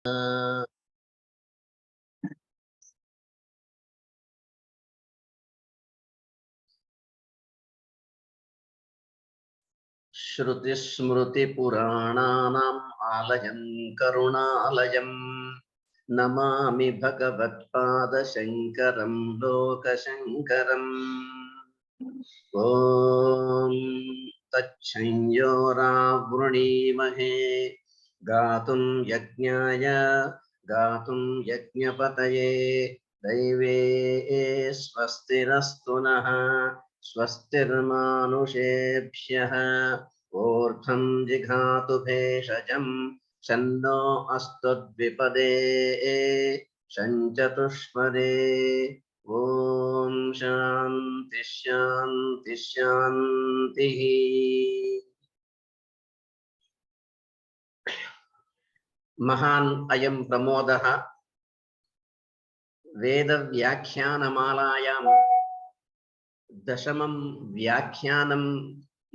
श्रुतिस्मृतिपुराणानाम् आलयं करुणालयं नमामि भगवत्पादशङ्करं लोकशङ्करम्। ॐ तच्छंयोरावृणीमहे गातुं यज्ञपतये दैवे स्वस्तिरस्तु नः स्वस्तिर्मानुषेभ्यः ऊर्ध्वं जिघातु भेषजं शन्नो अस्तुद्विपदे शञ्चतुष्पदे। ओम शांति शांति शांति। महान् अयं प्रमोदः वेद व्याख्यानमालायां दशमं व्याख्यानं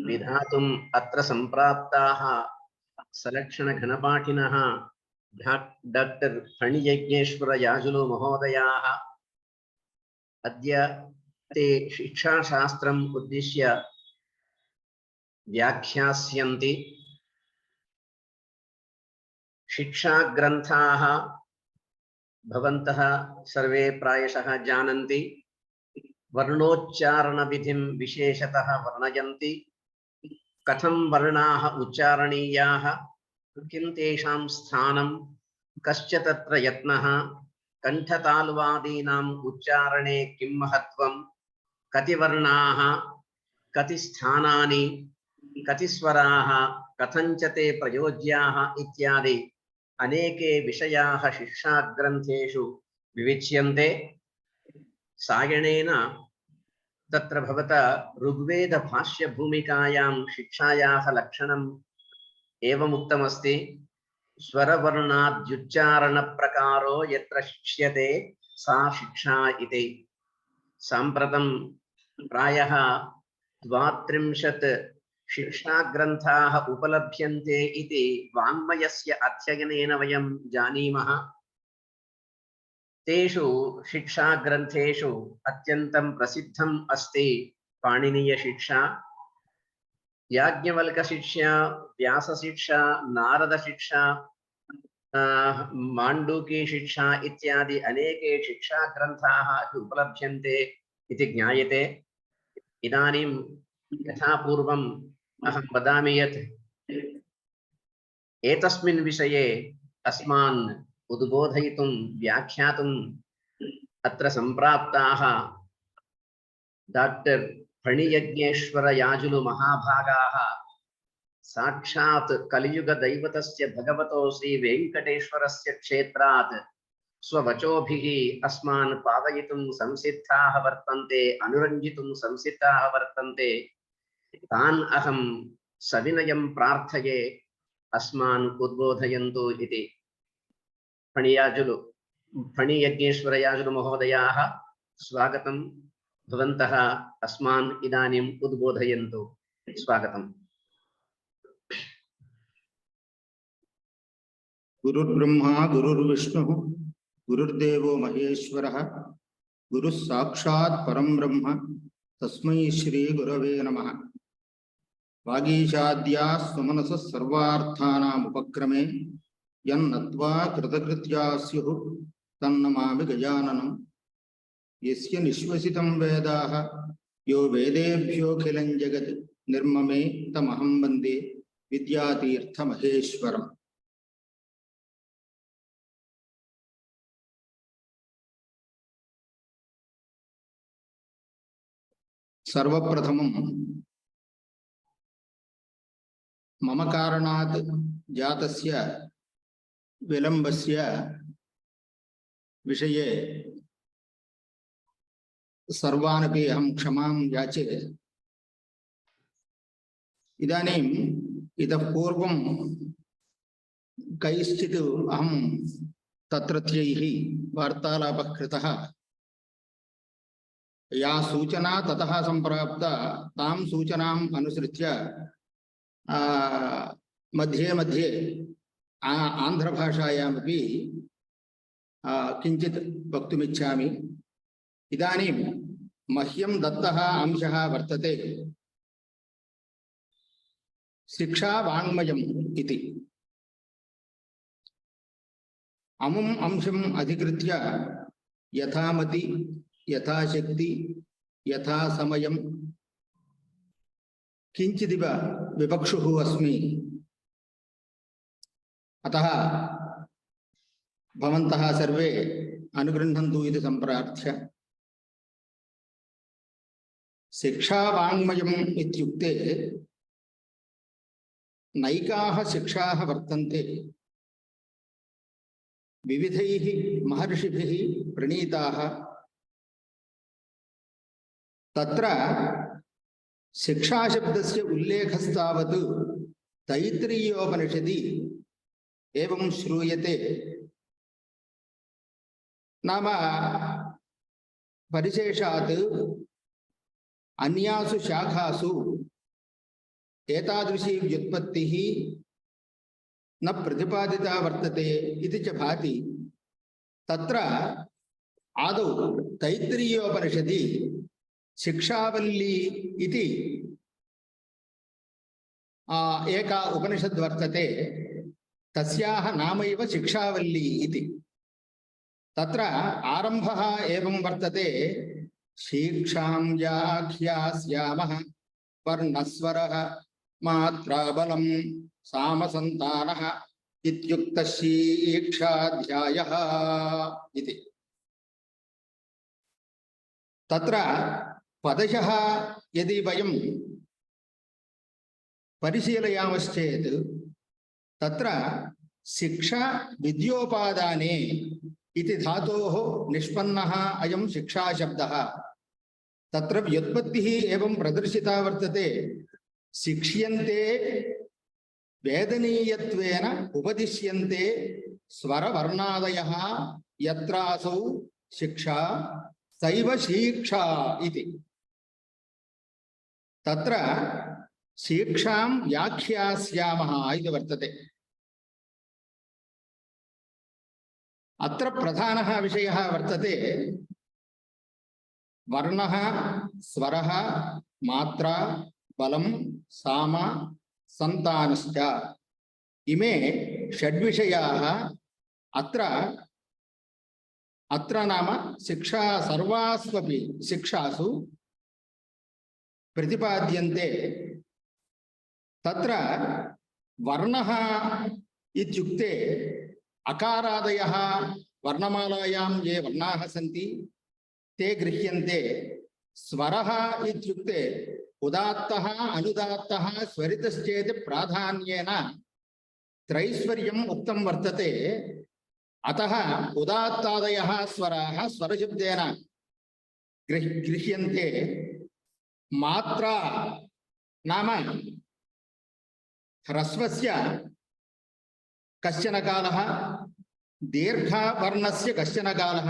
विधातुम् अत्र सम्प्राप्ताः सलक्षण घनपाठिनः डॉक्टर फणियज्ञेश्वर याजुलु महोदयाः अद्य ते शिक्षाशास्त्रम् उद्दिश्य व्याख्यास्यन्ति। शिक्षाग्रन्थाः भवन्तः सर्वे प्रायशः जानन्ति। वर्णोच्चारणविधिं विशेषतः वर्णयन्ति। कथं वर्णाः उच्चारणीयाः, किं तेषां स्थानं, कश्च तत्र यत्नः, कंठतालवादीनाम् उच्चारणे किं महत्वं, कति वर्णाः, कति स्थानानि, कति स्वराः, कथञ्च ते प्रयोज्याः इत्यादि अनेके विषयाः शिक्षाग्रन्थेषु विविच्यन्ते। सायणेन तत्र भवता ऋग्वेदभाष्यभूमिकायां शिक्षायाः लक्षणम् एवमुक्तमस्ति। स्वरवर्णाद्युच्चारणप्रकारो यत्र शिक्ष्यते सा शिक्षा इति। साम्प्रतं प्रायः 32 शिक्षाग्रन्थाः उपलभ्यन्ते इति वाङ्मयस्य अध्ययनेन वयं जानीमः। तेषु शिक्षाग्रन्थेषु अत्यन्तं प्रसिद्धम् अस्ति पाणिनीयशिक्षा, याज्ञवल्क्यशिक्षा, व्यासशिक्षा, नारदशिक्षा, माण्डूक्यशिक्षा इत्यादि अनेके शिक्षाग्रन्थाः उपलभ्यन्ते इति ज्ञायते। इदानीं यथा पूर्वम् अहं वदामि यत् एतस्मिन् विषये अस्मान् उद्बोधयितुं व्याख्यातुम् अत्र सम्प्राप्ताः डॉक्टर फणियज्ञेश्वर याजुलु महाभागाः साक्षात् कलियुग दैवतस्य भगवतो श्री वेंकटेश्वरस्य क्षेत्रात् स्ववचोभिः अस्मान् पावयितुं संसिद्धाः वर्तन्ते, अनुरञ्जितुं संसिद्धाः वर्तन्ते। तान् अहं सविनयं प्रार्थये अस्मान् उद्बोधयन्तु इति। फणियज्ञेश्वर याजुलु महोदयाः स्वागतं। भवन्तः अस्मान् इदानीम् उद्बोधयन्तु। स्वागतम्। गुरुर्ब्रह्मा गुरुर्विष्णुः गुरुर्देवो महेश्वरः गुरुः साक्षात् परं ब्रह्म तस्मै श्री गुरवे नमः। वागीशाद्या स्वमनसः सर्वार्थानाम् उपक्रमे यन्नत्वा कृतकृत्या स्युः तन्नमामि गजाननं। यस्य निश्वसितं वेदाः यो वेदेभ्योऽखिलं जगत् निर्ममे तमहं वन्दे विद्यातीर्थमहेश्वरम्। सर्वप्रथमं मम कारणात् जातस्य विलम्बस्य विषये सर्वानपि अहं क्षमां याचे। इदानीम् इतः पूर्वं कैश्चित् अहं तत्रत्यैः वार्तालापः कृतः। या सूचना ततः संप्राप्ता तां सूचनाम् अनुसृत्य मध्ये मध्ये आन्ध्रभाषायामपि किञ्चित् वक्तुमिच्छामि। इदानीं मह्यं दत्तः अंशः वर्तते शिक्षावाङ्मयम् इति। अमुम् अंशम् अधिकृत्य यथामति यथाशक्ति यथा समयं किञ्चिदिव विवक्षुः अस्मि। अतः भवन्तः सर्वे अनुगृह्णन्तु इति सम्प्रार्थ्य। शिक्षावाङ्मयम् इत्युक्ते नैकाः शिक्षाः वर्तन्ते, विविधैः महर्षिभिः प्रणीताः। तत्र शिक्षाशब्दस्य उल्लेखस्तावत् तैत्तिरीयोपनिषदि एवं श्रूयते। नाम परिशेषात् अन्यासु शाखासु एतादृशी व्युत्पत्तिः न प्रतिपादिता वर्तते इति च भाति। तत्र आदौ तैत्तिरीयोपनिषदि शिक्षावल्ली इति एका उपनिषद् वर्तते, तस्याः नामैव शिक्षावल्ली इति। तत्र आरम्भः एवं वर्तते, शिक्षां व्याख्यास्यामः वर्णस्वरः मात्राबलं सामसन्तानः इत्युक्तः शिक्षाध्यायः इति। तत्र पदशः यदि वयं परिशीलयामश्चेत् तत्र शिक्षा विद्योपादाने इति धातोः निष्पन्नः अयं शिक्षाशब्दः। तत्र व्युत्पत्तिः एवं प्रदर्शिता वर्तते, शिक्ष्यन्ते वेदनीयत्वेन उपदिश्यन्ते स्वरवर्णादयः यत्रासौ शिक्षा सैव शिक्षा इति। तत्र शिक्षां व्याख्यास्यामः इति वर्तते। अत्र प्रधानः विषयः वर्तते वर्णः, स्वरः, मात्रा, बलं, साम, सन्तानश्च इमे षड्विषयाः अत्र नाम शिक्षा सर्वास्वपि शिक्षासु प्रतिपाद्यन्ते। तत्र वर्णः इत्युक्ते अकारादयः वर्णमालायां ये वर्णाः सन्ति ते गृह्यन्ते। स्वरः इत्युक्ते उदात्तः अनुदात्तः स्वरितश्चेत् प्राधान्येन त्रैस्वर्यम् उक्तं वर्तते। अतः उदात्तादयः स्वराः स्वरशब्देन गृह्यन्ते। मात्रा नाम ह्रस्वस्य कश्चन कालः, दीर्घवर्णस्य कश्चन कालः,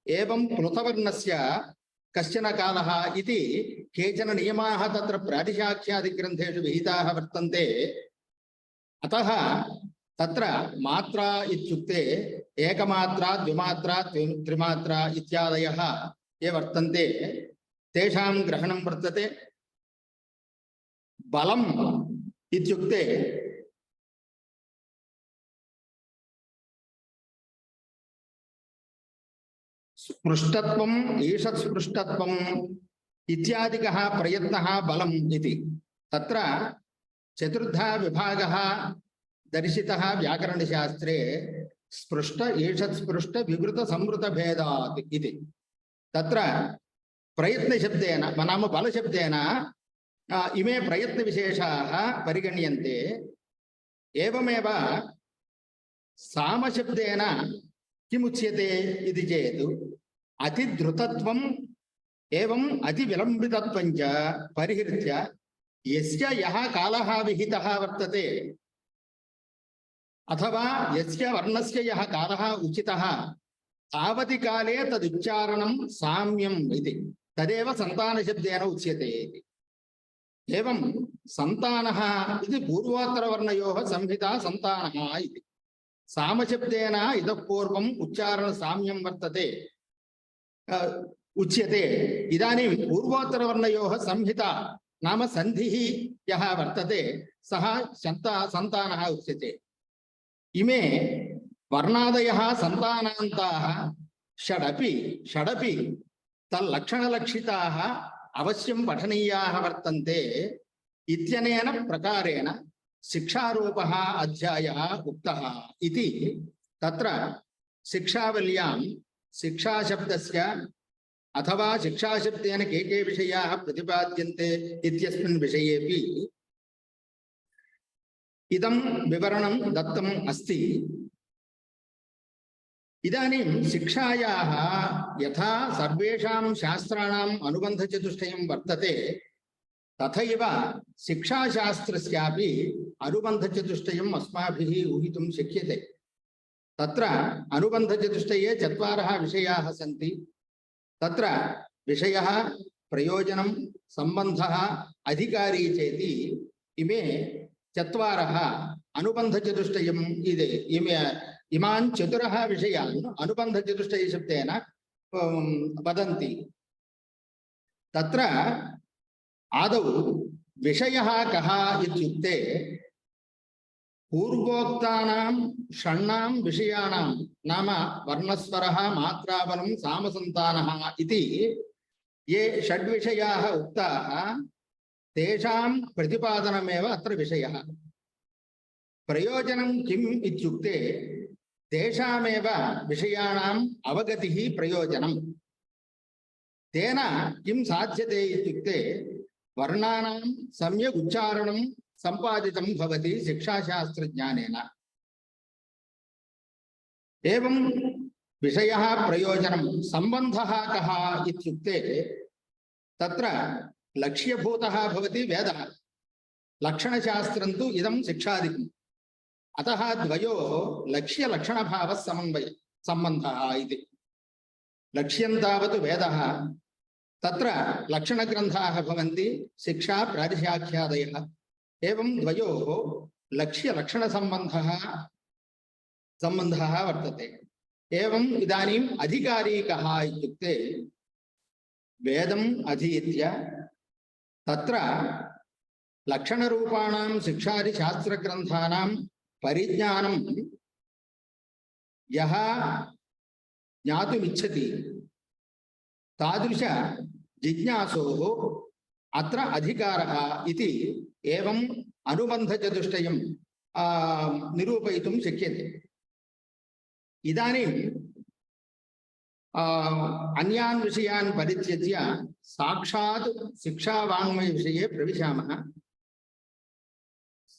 एवं प्लुतवर्णस्य कश्चन कालः इति केचन नियमाः तत्र प्रातिशाख्यादिग्रन्थेषु विहिताः वर्तन्ते। अतः तत्र मात्रा इत्युक्ते एकमात्रा, द्विमात्रा, त्रिमात्रा इत्यादयः ये वर्तन्ते तेषां ग्रहणं वर्तते। बलम् इत्युक्ते स्पृष्टत्वम्, ईषत्स्पृष्टत्वम् इत्यादिकः प्रयत्नः बलम् इति। तत्र चतुर्धा विभागः दर्शितः व्याकरणशास्त्रे स्पृष्ट, ईषत्स्पृष्ट, विवृत, संवृत भेदात् इति। तत्र प्रयत्नशब्देन नाम बलशब्देन इमे प्रयत्नविशेषाः परिगण्यन्ते। एवमेव सामशब्देन किमुच्यते इति चेत् अतिद्रुतत्वम् एवं अतिविलम्बितत्वं च परिहृत्य यस्य यः कालः विहितः वर्तते अथवा यस्य वर्णस्य यः कालः उचितः तावति काले तदुच्चारणं साम्यम् इति। तदेव सन्तानशब्देन उच्यते इति। एवं सन्तानः इति पूर्वोत्तरवर्णयोः संहिता सन्तानः इति। सामशब्देन इतः पूर्वम् उच्चारणसाम्यं वर्तते उच्यते। इदानीं पूर्वोत्तरवर्णयोः संहिता नाम सन्धिः यः वर्तते सः सन्तानः उच्यते। इमे वर्णादयः सन्तानान्ताः षडपि तल्लक्षणलक्षिताः अवश्यं पठनीयाः वर्तन्ते इत्यनेन प्रकारेण शिक्षारूपः अध्यायः उक्तः इति तत्र शिक्षावल्यां शिक्षाशब्दस्य अथवा शिक्षाशब्देन के विषयाः प्रतिपाद्यन्ते इत्यस्मिन् विषयेपि इदं विवरणं दत्तम् अस्ति। इदानीं शिक्षायाः यथा सर्वेषां शास्त्राणाम् अनुबन्धचतुष्टयं वर्तते तथैव शिक्षाशास्त्रस्यापि अनुबन्धचतुष्टयम् अस्माभिः ऊहितुं शक्यते। तत्र अनुबन्धचतुष्टये चत्वारः विषयाः सन्ति। तत्र विषयः, प्रयोजनं, सम्बन्धः, अधिकारी चेति इमे चत्वारः अनुबन्धचतुष्टयम् इमान् चतुरः विषयान् अनुबन्धचतुष्टयशब्देन वदन्ति। तत्र आदौ विषयः कः इत्युक्ते पूर्वोक्तानां षण्णां विषयाणां नाम वर्णस्वरः, मात्राबलं, सामसन्तानः इति ये षड्विषयाः उक्ताः तेषां प्रतिपादनमेव अत्र विषयः। प्रयोजनं किम् इत्युक्ते तेषामेव विषयाणाम् अवगतिः प्रयोजनम्। तेन किं साध्यते इत्युक्ते वर्णानां सम्यक् उच्चारणं सम्पादितं भवति शिक्षाशास्त्रज्ञानेन। एवं विषयः, प्रयोजनं, सम्बन्धः कः इत्युक्ते तत्र लक्ष्यभूतः भवति वेदः, लक्षणशास्त्रं तु इदं शिक्षादिकम्। अतः द्वयोः लक्ष्यलक्षणभावः सम्बन्धः इति। लक्ष्यं तावत् वेदः, तत्र लक्षणग्रन्थाः भवन्ति शिक्षा प्रातिशाख्यादयः। एवं द्वयोः लक्ष्यलक्षणसम्बन्धः वर्तते। एवं इदानीम् अधिकारी कः इत्युक्ते वेदम् अधीत्य तत्र लक्षणरूपाणां शिक्षादिशास्त्रग्रन्थानां परिज्ञानं यः ज्ञातुमिच्छति तादृश जिज्ञासोः अत्र अधिकारः इति एवं अनुबन्धचतुष्टयं निरूपयितुं शक्यते। इदानीं अन्यान् विषयान् परित्यज्य साक्षात् शिक्षावाङ्मयविषये प्रविशामः।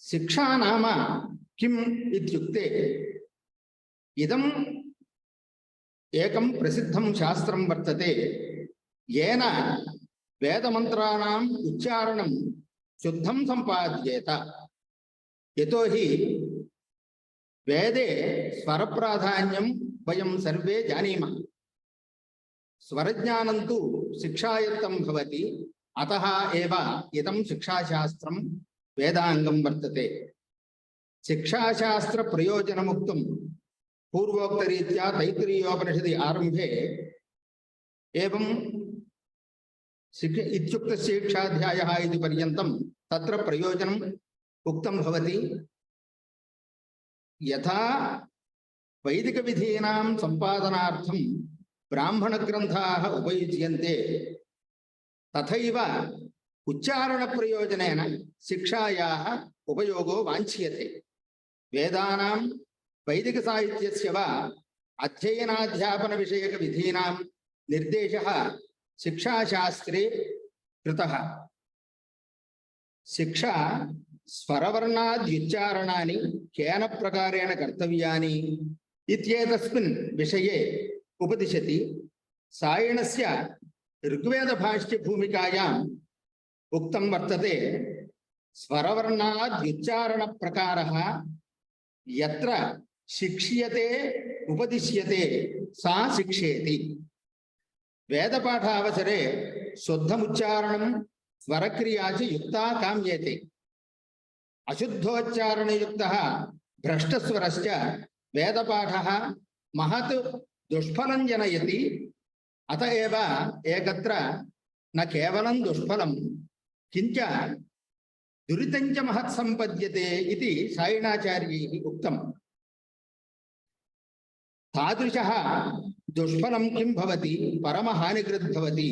शिक्षा नाम किम् इत्युक्ते इदम् एकं प्रसिद्धं शास्त्रं वर्तते येन वेदमन्त्राणाम् उच्चारणं शुद्धं सम्पाद्येत। यतो हि वेदे स्वरप्राधान्यं वयं सर्वे जानीमः। स्वरज्ञानं तु शिक्षायत्तं भवति। अतः एव इदं शिक्षाशास्त्रं वेदाङ्गं वर्तते। शिक्षाशास्त्रप्रयोजनमुक्तं पूर्वोक्तरीत्या तैत्तिरीयोपनिषदि आरम्भे एवं इत्युक्तशिक्षाध्यायः इति पर्यन्तं तत्र प्रयोजनम् उक्तं भवति। यथा वैदिकविधीनां सम्पादनार्थं ब्राह्मणग्रन्थाः उपयुज्यन्ते तथैव उच्चारणप्रयोजनेन शिक्षायाः उपयोगो वाञ्छ्यते। वेदानां वैदिकसाहित्यस्य वा अध्ययनाध्यापनविषयकविधीनां निर्देशः शिक्षाशास्त्रे कृतः। शिक्षा स्वरवर्णाद्युच्चारणानि केन प्रकारेण कर्तव्यानि इत्येतस्मिन् विषये उपदिशति। सायणस्य ऋग्वेदभाष्यभूमिकायाम् उक्तं वर्तते स्वरवर्णाद्युच्चारणप्रकारः यत्र शिक्ष्यते उपदिश्यते सा शिक्षेति। वेदपाठावसरे शुद्धमुच्चारणं स्वरक्रिया च युक्ता काम्येते। अशुद्धोच्चारणयुक्तः भ्रष्टस्वरश्च वेदपाठः महत् दुष्फलं जनयति। अत एव एकत्र न केवलं दुष्फलं किञ्च दुरितं च महत् सम्पद्यते इति सायणाचार्यैः उक्तम्। तादृशः दुष्फलं किं भवति, परमहानिकृत् भवति।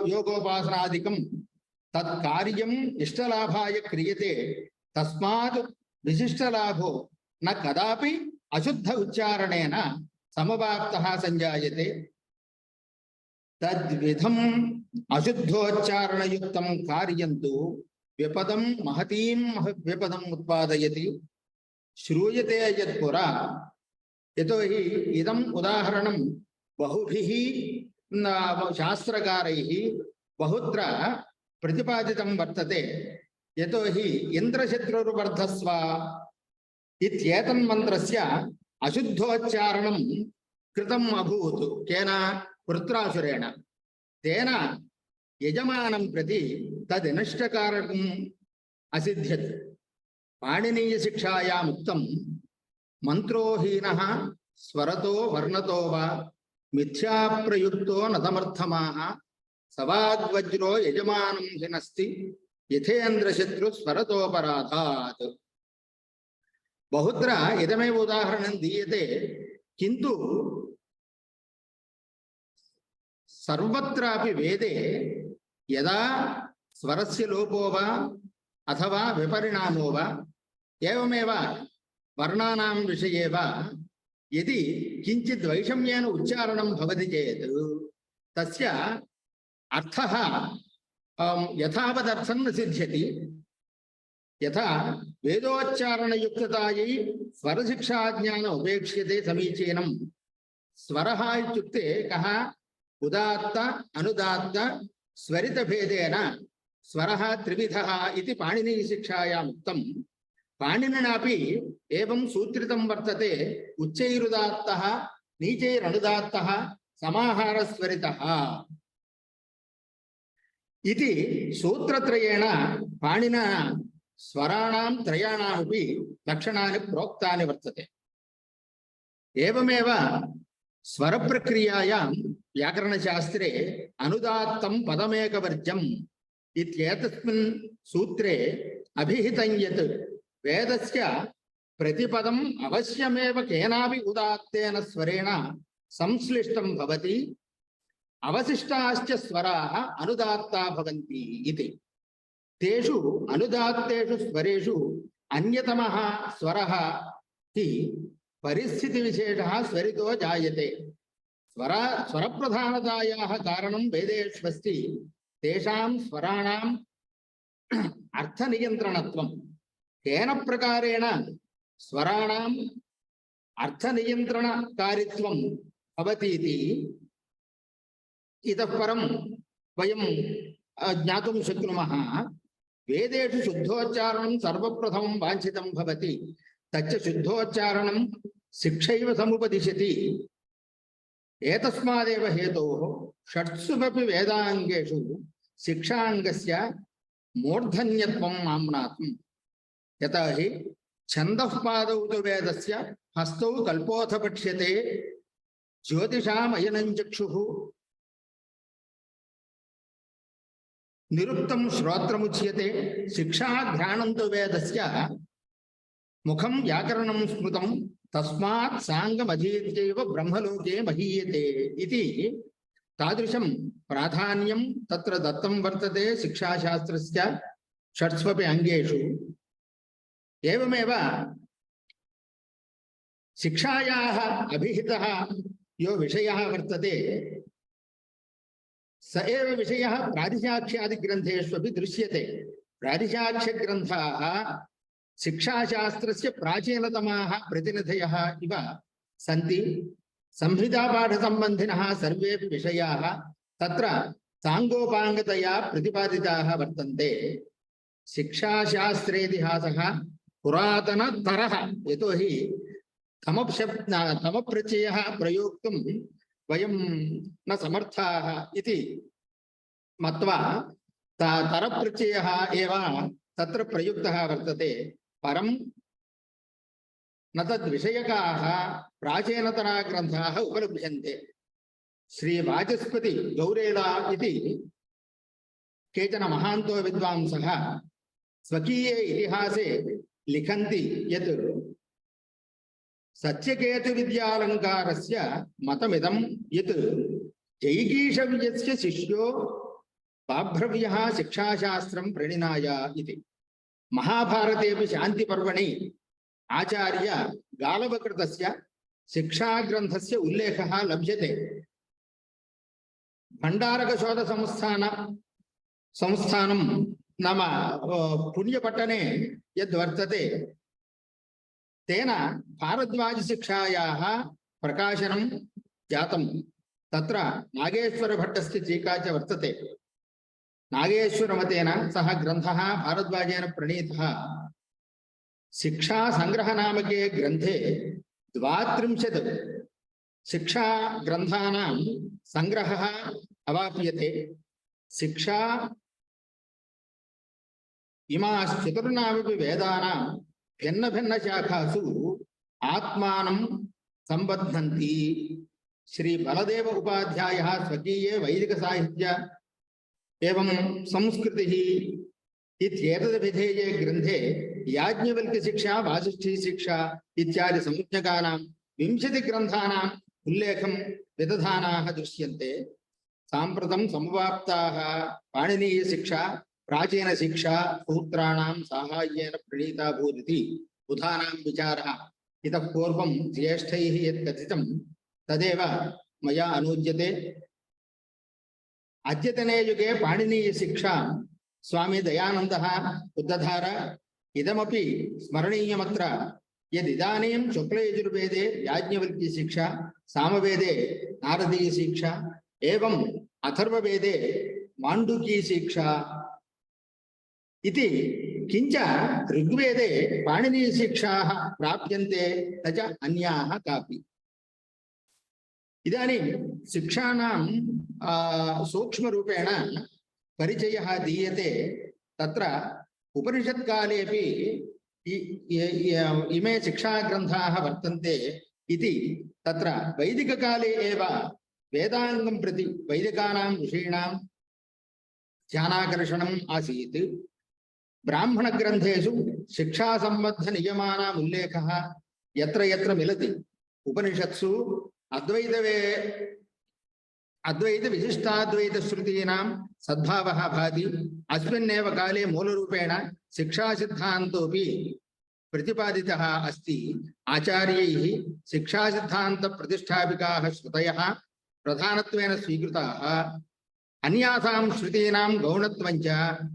योगोपासनादिकं तत्कार्यम् इष्टलाभाय क्रियते, तस्मात् विशिष्टलाभो न कदापि अशुद्ध उच्चारणेन समवाप्तः संजायते। तद्विधम् अशुद्धोच्चारणयुक्तं कार्यं तु विपदं महतीं विपदम् उत्पादयति। श्रूयते यत्पुरा, यतोहि इदम् उदाहरणं बहुभिः शास्त्रकारैः बहुत्र प्रतिपादितं वर्तते। यतोहि इन्द्रशत्रुर्वर्धस्व इत्येतन्मन्त्रस्य अशुद्धोच्चारणं कृतम् अभूत् केन, वृत्रासुरेण। तेन यजमानं प्रति तद् नष्टकारकम् असिद्ध्यत्। पाणिनीयशिक्षायाम् उक्तं मन्त्रोहीनः स्वरतो वर्णतो वा मिथ्याप्रयुक्तो न समर्थमाः सवाग्वज्रो यजमानं हिनस्ति यथेन्द्रशत्रु स्वरतोपराधात्। बहुत्र इदमेव उदाहरणं दीयते, किन्तु सर्वत्रापि वेदे यदा स्वरस्य लोपो वा अथवा विपरिणामो वा एवमेव वर्णानां विषये वा यदि किञ्चित् वैषम्येन उच्चारणं भवति चेत् तस्य अर्थः यथावदर्थं न सिद्ध्यति। यथा वेदोच्चारणयुक्ततायै स्वरशिक्षाज्ञानम् उपेक्ष्यते समीचीनं। स्वरः इत्युक्ते कः, उदात्त अनुदात्त स्वरितभेदेन स्वरः त्रिविधः इति पाणिनीयशिक्षायाम् उक्तं। पाणिनिनापि एवं सूत्रितं वर्तते, उच्चैरुदात्तः नीचैरनुदात्तः समाहारस्वरितः इति सूत्रत्रयेण पाणिना स्वराणां त्रयाणामपि लक्षणानि प्रोक्तानि वर्तते। एवमेव स्वरप्रक्रियायां व्याकरणशास्त्रे अनुदात्तं पदमेकवर्ज्यम् इत्येतस्मिन् सूत्रे अभिहितं यत् वेदस्य प्रतिपदम् अवश्यमेव केनापि उदात्तेन स्वरेण संश्लिष्टं भवति, अवशिष्टाश्च स्वराः अनुदात्ता भवन्ति इति। तेषु अनुदात्तेषु स्वरेषु अन्यतमः स्वरः हि परिस्थितिविशेषः स्वरितो जायते। स्वरप्रधानतायाः कारणं वेदेष्वस्ति तेषां स्वराणाम् अर्थनियन्त्रणत्वम्। केन प्रकारेण स्वराणाम् अर्थनियन्त्रणकारित्वं भवतीति इतः परं वयं ज्ञातुं शक्नुमः। वेदेषु शुद्धोच्चारणं सर्वप्रथमं वाञ्छितं भवति, तच्च शुद्धोच्चारणं शिक्षैव समुपदिशति। एतस्मादेव हेतोः षट्सुपि वेदाङ्गेषु शिक्षाङ्गस्य मूर्धन्यत्वं नाम्नातम्। यतो हि छन्दः पादौ तु वेदस्य हस्तौ कल्पोऽथ पक्ष्यते ज्योतिषामयनं चक्षुः निरुक्तं श्रोत्रमुच्यते। शिक्षाघ्राणं तु वेदस्य मुखं व्याकरणं स्मृतं तस्मात् साङ्गमधीत्यैव ब्रह्मलोके महीयते इति तादृशं प्राधान्यं तत्र दत्तं वर्तते शिक्षाशास्त्रस्य षट्स्वपि अङ्गेषु। एवमेव शिक्षायाः अभिहितः यो विषयः वर्तते स एव विषयः प्रातिशाख्यादिग्रन्थेष्वपि दृश्यते। प्रातिशाख्यग्रन्थाः शिक्षाशास्त्रस्य प्राचीनतमाः प्रतिनिधयः इव सन्ति। संहितापाठसम्बन्धिनः सर्वेपि विषयाः तत्र साङ्गोपाङ्गतया प्रतिपादिताः वर्तन्ते। शिक्षाशास्त्रेतिहासः पुरातनतरः, यतोहि तमप्रत्ययः प्रयोक्तुं वयं न समर्थाः इति मत्वा तरप्रत्ययः एव तत्र प्रयुक्तः वर्तते। परं न तद्विषयकाः प्राचीनतरा ग्रन्थाः उपलभ्यन्ते। श्रीवाचस्पति गौरेला इति केचन महान्तो विद्वांसः स्वकीये इतिहासे लिखन्ति यत् सत्यकेतुविद्यालङ्कारस्य मतमिदं यत् जैगीषव्यस्य शिष्यो बाभ्रव्यः शिक्षाशास्त्रं प्रणिनाय इति। महाभारतेऽपि शान्तिपर्वणि आचार्य गालवकृतस्य शिक्षाग्रन्थस्य उल्लेखः लभ्यते। भण्डारकशोधसंस्थानं नाम पुण्यपट्टने यद्वर्तते तेन भारद्वाजशिक्षायाः प्रकाशनं जातं। तत्र नागेश्वरभट्टस्य टीका च वर्तते। नागेश्वरमतेन सः ग्रन्थः भारद्वाजेन प्रणीतः। शिक्षासङ्ग्रहनामके ग्रन्थे 32 शिक्षाग्रन्थानां सङ्ग्रहः अवाप्यते। शिक्षा इमाश्चतुर्णामपि वेदानां भिन्नभिन्नशाखासु आत्मानं सम्बध्नन्ति। श्री बलदेव उपाध्यायः स्वकीये वैदिकसाहित्य एवं संस्कृतिः इत्येतद्विधेये ग्रन्थे याज्ञवल्क्यशिक्षा वासिष्ठीशिक्षा इत्यादि संज्ञकानां 20 ग्रन्थानाम् उल्लेखं विदधानाः दृश्यन्ते। साम्प्रतं समवाप्ताः पाणिनीयशिक्षा प्राचीनशिक्षा सूत्राणां साहाय्येन प्रणीता भूदिति बुधानां विचारः इतः पूर्वं ज्येष्ठैः यत् कथितं तदेव मया अनुज्यते। अद्यतने युगे पाणिनीयशिक्षां स्वामी दयानन्दः उद्धधार। इदमपि स्मरणीयमत्र यदिदानीं शुक्लयजुर्वेदे याज्ञवल्क्यशिक्षा, सामवेदे नारदीयशिक्षा एवं अथर्ववेदे माण्डुक्यशिक्षा इति किञ्च ऋग्वेदे पाणिनीयशिक्षाः प्राप्यन्ते न च अन्याः कापि। इदानीं शिक्षाणां सूक्ष्मरूपेण परिचयः दीयते। तत्र उपनिषत्कालेपि इमे शिक्षाग्रन्थाः वर्तन्ते इति तत्र वैदिककाले एव वेदाङ्गं प्रति वैदिकानां ऋषीणां ध्यानाकर्षणम् आसीत्। ब्राह्मणग्रन्थेषु शिक्षासम्बद्धनियमानाम् उल्लेखः यत्र यत्र मिलति। उपनिषत्सु अद्वैत विशिष्टाद्वैतश्रुतीनां सद्भावः भाति। अस्मिन्नेव काले मूलरूपेण शिक्षासिद्धान्तोऽपि प्रतिपादितः अस्ति। आचार्यैः शिक्षासिद्धान्तप्रतिष्ठापिकाः श्रुतयः प्रधानत्वेन स्वीकृताः। अन्यासां श्रुतीनां गौणत्वं च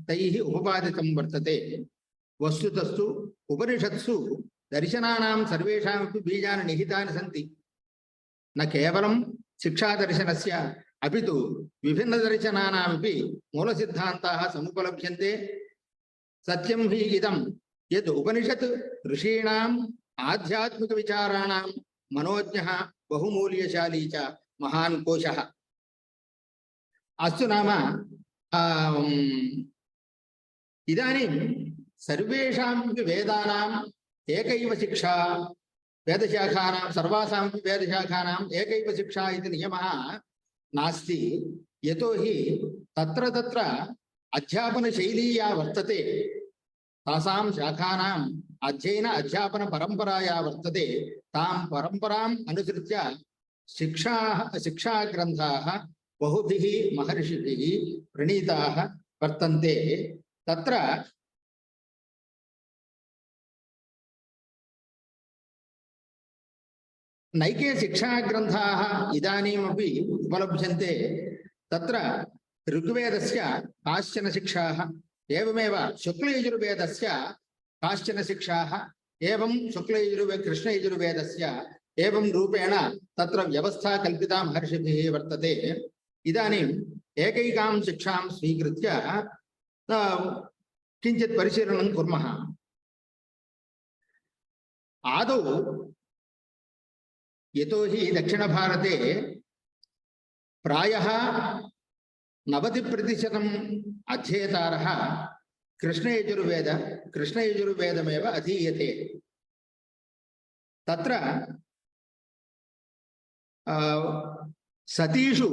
तैः उपपादितं वर्तते। वस्तुतस्तु उपनिषत्सु दर्शनानां सर्वेषामपि बीजानि निहितानि सन्ति। न केवलं शिक्षादर्शनस्य अपितु विभिन्नदर्शनानामपि मूलसिद्धान्ताः समुपलभ्यन्ते। सत्यं हि इदं यद् उपनिषत् ऋषीणाम् आध्यात्मिकविचाराणां मनोज्ञः बहुमूल्यशाली च महान् कोशः। अस्तु नाम इदानीं सर्वेषां वेदानाम् एकैव शिक्षा, वेदशाखानां सर्वासां वेदशाखानाम् एकैव शिक्षा इति नियमः नास्ति। यतोहि तत्र तत्र अध्यापनशैली या वर्तते तासां शाखानाम् अध्ययन अध्यापन परम्परा या वर्तते तां परम्पराम् अनुसृत्य शिक्षाग्रन्थाः बहुभिः महर्षिभिः प्रणीताः वर्तन्ते। तत्र नैके शिक्षाग्रन्थाः इदानीमपि उपलभ्यन्ते। तत्र ऋग्वेदस्य काश्चन शिक्षाः, एवमेव शुक्लयजुर्वेदस्य काश्चन शिक्षाः, एवं कृष्णयजुर्वेदस्य एवं रूपेण तत्र व्यवस्था कल्पिता महर्षिभिः वर्तते। इदानीम् एकैकां शिक्षां स्वीकृत्य किञ्चित् परिशीलनं कुर्मः। आदौ यतोहि दक्षिणभारते प्रायः 90% अध्येतारः कृष्णयजुर्वेद कृष्णयजुर्वेदमेव अधीयते। तत्र सतीषु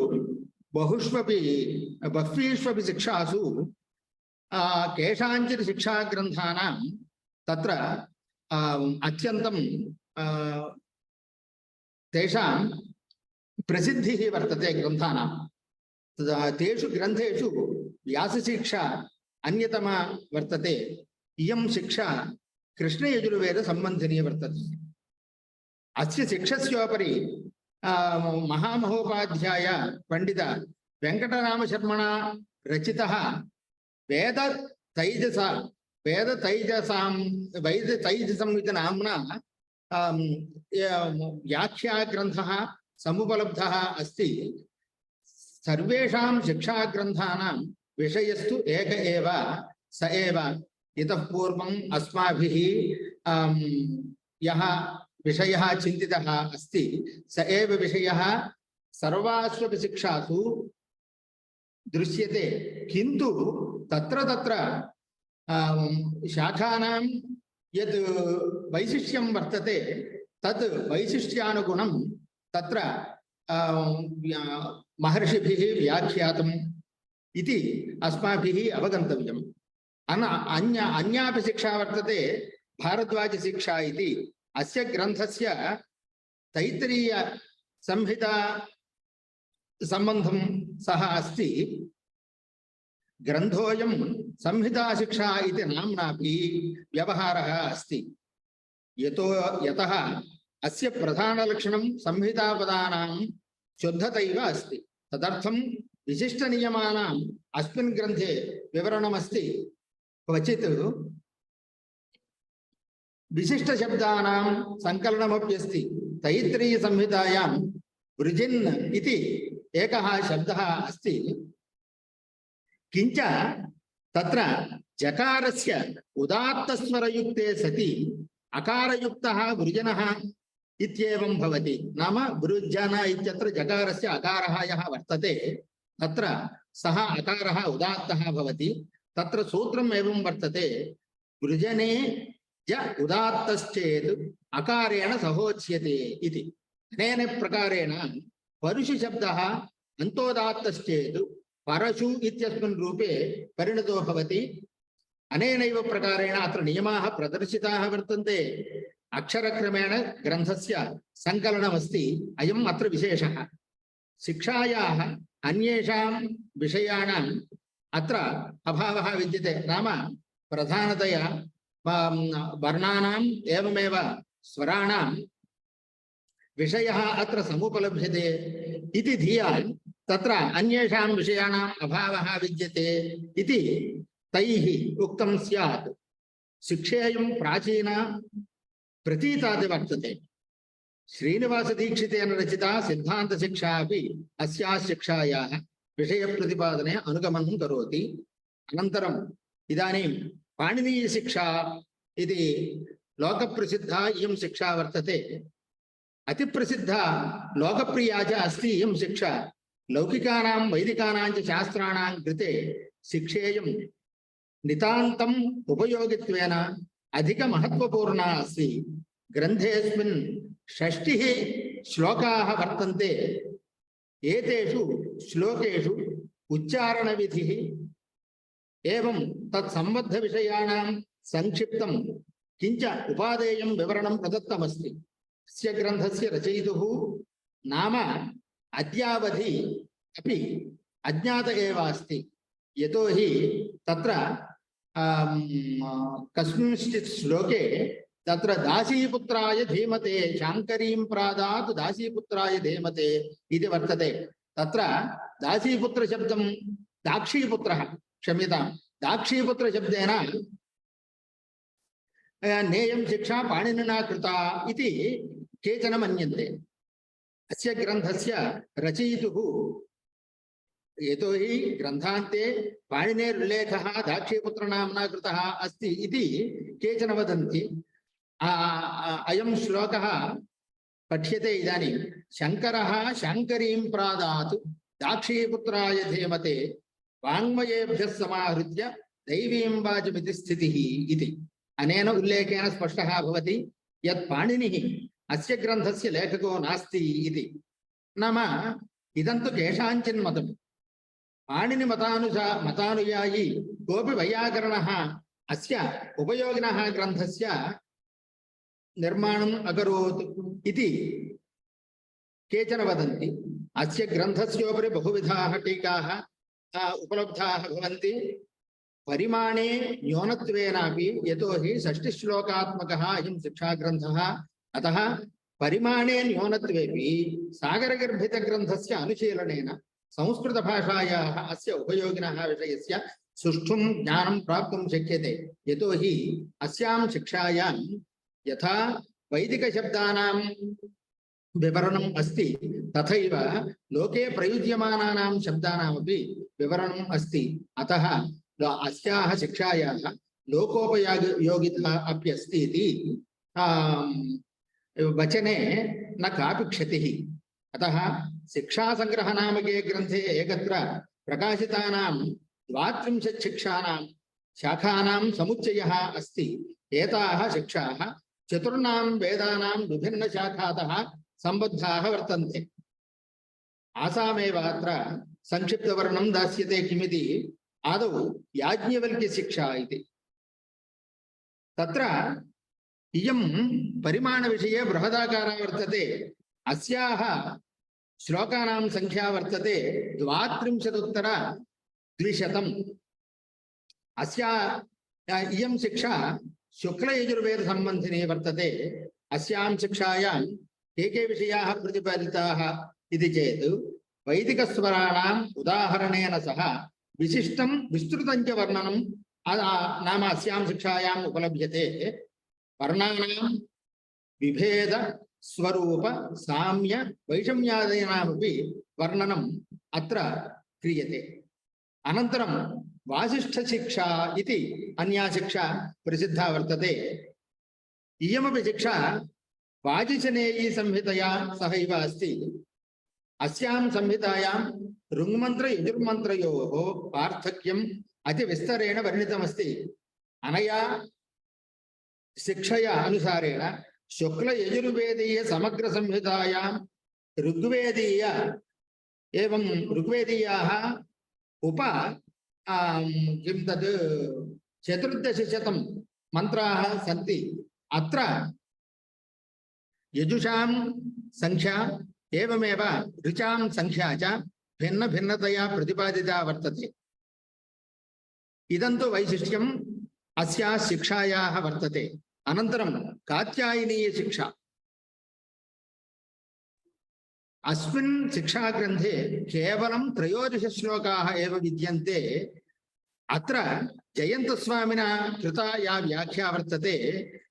बह्वीष्वपि शिक्षासु केषाञ्चित् शिक्षाग्रन्थानां तत्र अत्यन्तं तेषां प्रसिद्धिः वर्तते ग्रन्थानां। तेषु ग्रन्थेषु व्यासशिक्षा अन्यतमा वर्तते। इयं शिक्षा कृष्णयजुर्वेदसम्बन्धिनी वर्तते। अस्य शिक्षस्योपरि महामहोपाध्याय पंडित वेंकटरामशर्मणा रचितः वेदतैजसम् इति नाम्ना व्याख्याग्रन्थः समुपलब्धः अस्ति। सर्वेषां शिक्षाग्रन्थानां विषयस्तु एक एव, स एव इतः पूर्वम् अस्माभिः यः विषयः चिन्तितः अस्ति स एव विषयः सर्वास्वपि शिक्षासु दृश्यते। किन्तु तत्र शाखानां यद् वैशिष्ट्यं वर्तते तद् वैशिष्ट्यानुगुणं तत्र महर्षिभिः व्याख्यातम् इति अस्माभिः अवगन्तव्यम्। अन्यापि शिक्षा वर्तते भारद्वाज शिक्षा इति। अस्य ग्रन्थस्य तैत्तिरीय संहिता सम्बन्धं सह अस्ति। ग्रन्थोऽयं संहिता शिक्षा इति नाम्नापि व्यवहारः अस्ति। यतः अस्य प्रधानलक्षणं संहितापदानां शुद्धतैव अस्ति। तदर्थं विशिष्टनियमानाम् अस्मिन् ग्रन्थे विवरणमस्ति। क्वचित् विशिष्टशब्दानां संकलनमप्यस्ति। तैत्तिरीय संहितायां वृजिन् इति एकः शब्दः अस्ति। किञ्च तत्र जकारस्य उदात्तस्वरयुक्ते सति अकारयुक्तः वृजनः इत्येवं भवति। नाम वृजन इत्यत्र जकारस्य अकारः यः वर्तते तत्र सः अकारः उदात्तः भवति। तत्र सूत्रम् एवं वर्तते, वृजने ज उदात्तश्चेत् अकारेण सहोच्यते इति। अनेन प्रकारेण परुषु शब्दः अन्तोदात्तश्चेत् परशु इत्यस्मिन् रूपे परिणतो भवति। अनेनैव प्रकारेण अत्र नियमाः प्रदर्शिताः वर्तन्ते। अक्षरक्रमेण ग्रन्थस्य सङ्कलनमस्ति। अयम् अत्र विशेषः। शिक्षायाः अन्येषां विषयाणाम् अत्र अभावः विद्यते। नाम प्रधानतया वर्णानाम् एवमेव स्वराणां विषयः अत्र समुपलभ्यते इति धिया तत्र अन्येषां विषयाणाम् अभावः विद्यते इति तैः उक्तं स्यात्। शिक्षेयं प्राचीना प्रतीतादि वर्तते। श्रीनिवासदीक्षितेन रचिता सिद्धान्तशिक्षा अपि अस्याः शिक्षायाः विषयप्रतिपादने अनुगमनं करोति। अनन्तरम् इदानीं पाणिनीयशिक्षा इति लोकप्रसिद्धा इयं शिक्षा वर्तते। अतिप्रसिद्धा लोकप्रिया च अस्ति इयं शिक्षा। लौकिकानां वैदिकानां च शास्त्राणां कृते शिक्षेयं नितान्तम् उपयोगित्वेन अधिकमहत्त्वपूर्णा अस्ति। ग्रन्थेऽस्मिन् 60 श्लोकाः वर्तन्ते। एतेषु श्लोकेषु उच्चारणविधिः एवं तत्सम्बद्धविषयाणां संक्षिप्तं किञ्च उपादेयं विवरणं प्रदत्तमस्ति। अस्य ग्रन्थस्य रचयितुः नाम अद्यावधि अपि अज्ञात एव अस्ति। यतोहि तत्र कस्मिंश्चित् श्लोके तत्र दासीपुत्राय धीमते शाङ्करीं प्रादात् दासीपुत्राय धीमते इति वर्तते। तत्र दासीपुत्रशब्दं दाक्षीपुत्रः, क्षम्यतां, दाक्षीपुत्रशब्देन नेयं शिक्षा पाणिनिना कृता इति केचन मन्यन्ते। अस्य ग्रन्थस्य रचयितुः यतोहि ग्रन्थान्ते पाणिनेर्लेखः दाक्षीपुत्रनाम्ना कृतः अस्ति इति केचन वदन्ति। अयं श्लोकः पठ्यते इदानीं। शङ्करः शाङ्करीं प्रादात् दाक्षीपुत्राय धीमते वाङ्मयेभ्यः समाहृत्य दैवीं वाचमिति स्थितिः इति अनेन उल्लेखेन स्पष्टः भवति यत् पाणिनिः अस्य ग्रन्थस्य लेखको नास्ति इति। नाम इदं तु केषाञ्चिन् मतं पाणिनिमतानुयायी कोऽपि वैयाकरणः अस्य उपयोगिनः ग्रन्थस्य निर्माणम् अकरोत् इति केचन वदन्ति। अस्य ग्रन्थस्योपरि बहुविधाः टीकाः उपलब्धाः भवन्ति। परिमाणे न्यूनत्वेनापि यतोहि षष्टिश्लोकात्मकः अयं शिक्षाग्रन्थः, अतः परिमाणे न्यूनत्वेपि सागरगर्भितग्रन्थस्य अनुशीलनेन संस्कृतभाषायाः अस्य उपयोगिनः विषयस्य सुष्ठुं ज्ञानं प्राप्तुं शक्यते। यतोहि अस्यां शिक्षायां यथा वैदिकशब्दानां विवरणम् अस्ति तथैव लोके प्रयुज्यमानानां शब्दानामपि विवरणम् अस्ति। अतः अस्याः शिक्षायाः लोकोपयोगिता अप्यस्ति इति वचने न कापि क्षतिः। अतः शिक्षासङ्ग्रहनामके ग्रन्थे एकत्र प्रकाशितानां 32 शिक्षानां शाखानां समुच्चयः अस्ति। एताः शिक्षाः 4 वेदानां विभिन्नशाखातः सम्बद्धाः वर्तन्ते। आसामेव अत्र संक्षिप्तवर्णनं दास्यते किमिति। आदौ याज्ञवल्क्यशिक्षा इति। तत्र इयं परिमाणविषये बृहदाकारा वर्तते। अस्याः श्लोकानां संख्या वर्तते 32,200। इयं शिक्षा शुक्लयजुर्वेदसम्बन्धिनी वर्तते। अस्यां शिक्षायां के विषयाः प्रतिपादिताः इति चेत् वैदिकस्वराणाम् उदाहरणेन सह विशिष्टं विस्तृतं च वर्णनं नाम अस्यां शिक्षायाम् उपलभ्यते। वर्णानां विभेद स्वरूप साम्य वैषम्यादीनामपि वर्णनम् अत्र क्रियते। अनन्तरं वासिष्ठशिक्षा इति अन्या शिक्षा प्रसिद्धा वर्तते। इयमपि शिक्षा वाजिशनेयी संहितया सहैव अस्ति। अस्यां संहितायां ऋङ्मन्त्र यजुर्मन्त्रयोः पार्थक्यम् अतिविस्तरेण वर्णितमस्ति। अनया शिक्षया अनुसारेण शुक्लयजुर्वेदीय समग्रसंहितायां ऋग्वेदीय एवं ऋग्वेदीयाः किं तद् 1400 मन्त्राः सन्ति। अत्र यजुषां संख्या एवमेव ऋचां संख्या च भिन्न भिन्नतया प्रतिपादिता वर्तते। इदं तु वैशिष्ट्यम् अस्याः शिक्षायाः वर्तते। अनन्तरं कात्यायनीय शिक्षा। अस्मिन् शिक्षाग्रन्थे केवलं 13 श्लोकाः एव विद्यन्ते। अत्र जयन्तस्वामिना कृता या व्याख्या वर्तते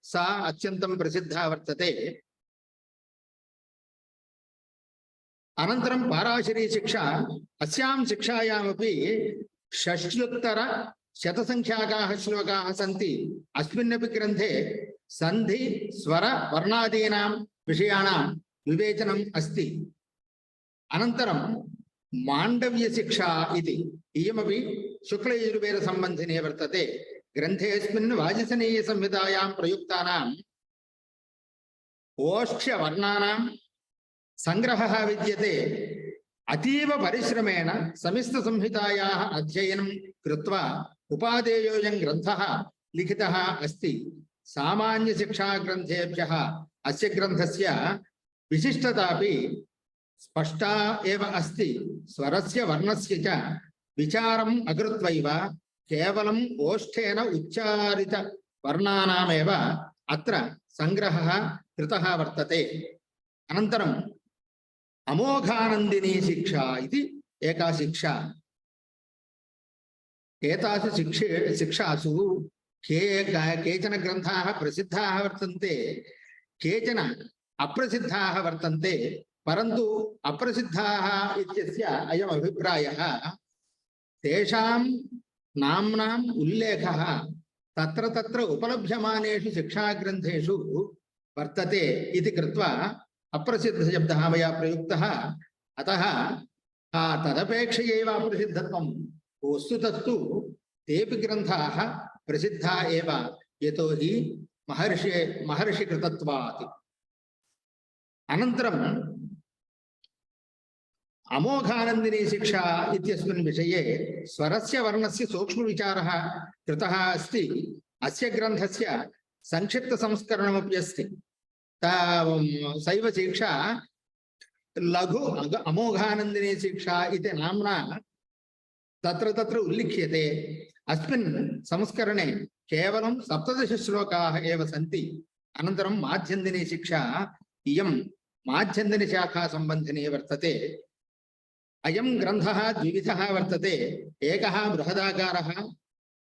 सा अत्यन्तं प्रसिद्धा वर्तते। अनन्तरं पाराशरी शिक्षा। अस्यां शिक्षायामपि 6,100 श्लोकाः सन्ति। अस्मिन्नपि ग्रन्थे सन्धि स्वर वर्णादीनां विषयाणां विवेचनम् अस्ति। अनन्तरं माण्डव्यशिक्षा इति इयमपि शुक्लयजुर्वेदसम्बन्धिनी वर्तते। ग्रन्थेऽस्मिन् वाजिसनेयसंहितायां प्रयुक्तानां ओष्ठ्यवर्णानां संग्रहः विद्यते। अतीव परिश्रमेण समिस्तसंहितायाः अध्ययनं कृत्वा उपादेयोऽयं ग्रन्थः लिखितः अस्ति। सामान्यशिक्षाग्रन्थेभ्यः अस्य ग्रन्थस्य विशिष्टतापि स्पष्टा एव अस्ति। स्वरस्य वर्णस्य च विचारम् अकृत्वैव केवलम् ओष्ठेन उच्चारितवर्णानामेव अत्र संग्रहः कृतः वर्तते। अनन्तरम् अमोघानन्दिनी शिक्षा इति एका शिक्षा। एतासु शिक्षासु केचन ग्रन्थाः प्रसिद्धाः वर्तन्ते, केचन अप्रसिद्धाः वर्तन्ते। परन्तु अप्रसिद्धाः इत्यस्य अयम् अभिप्रायः तेषां नाम्नाम् उल्लेखः तत्र तत्र उपलभ्यमानेषु शिक्षाग्रन्थेषु वर्तते इति कृत्वा अप्रसिद्धशब्दः मया प्रयुक्तः। अतः तदपेक्षयैव अप्रसिद्धत्वं। वस्तुतस्तु तेऽपि ग्रन्थाः प्रसिद्धा एव यतोहि महर्षिकृतत्वात्। अनन्तरम् अमोघानन्दिनी शिक्षा इत्यस्मिन् विषये स्वरस्य वर्णस्य सूक्ष्मविचारः कृतः अस्ति। अस्य ग्रन्थस्य संक्षिप्तसंस्करणमपि अस्ति। सैव शिक्षा लघु अमोघानन्दिनी शिक्षा इति नाम्ना तत्र उल्लिख्यते। अस्मिन् संस्करणे केवलं 17 श्लोकाः एव सन्ति। अनन्तरं माध्यन्दिनी शिक्षा, इयं माध्यन्दिनी शाखा सम्बन्धिनी वर्तते। अयं ग्रन्थः द्विविधः वर्तते। एकः बृहदाकारः,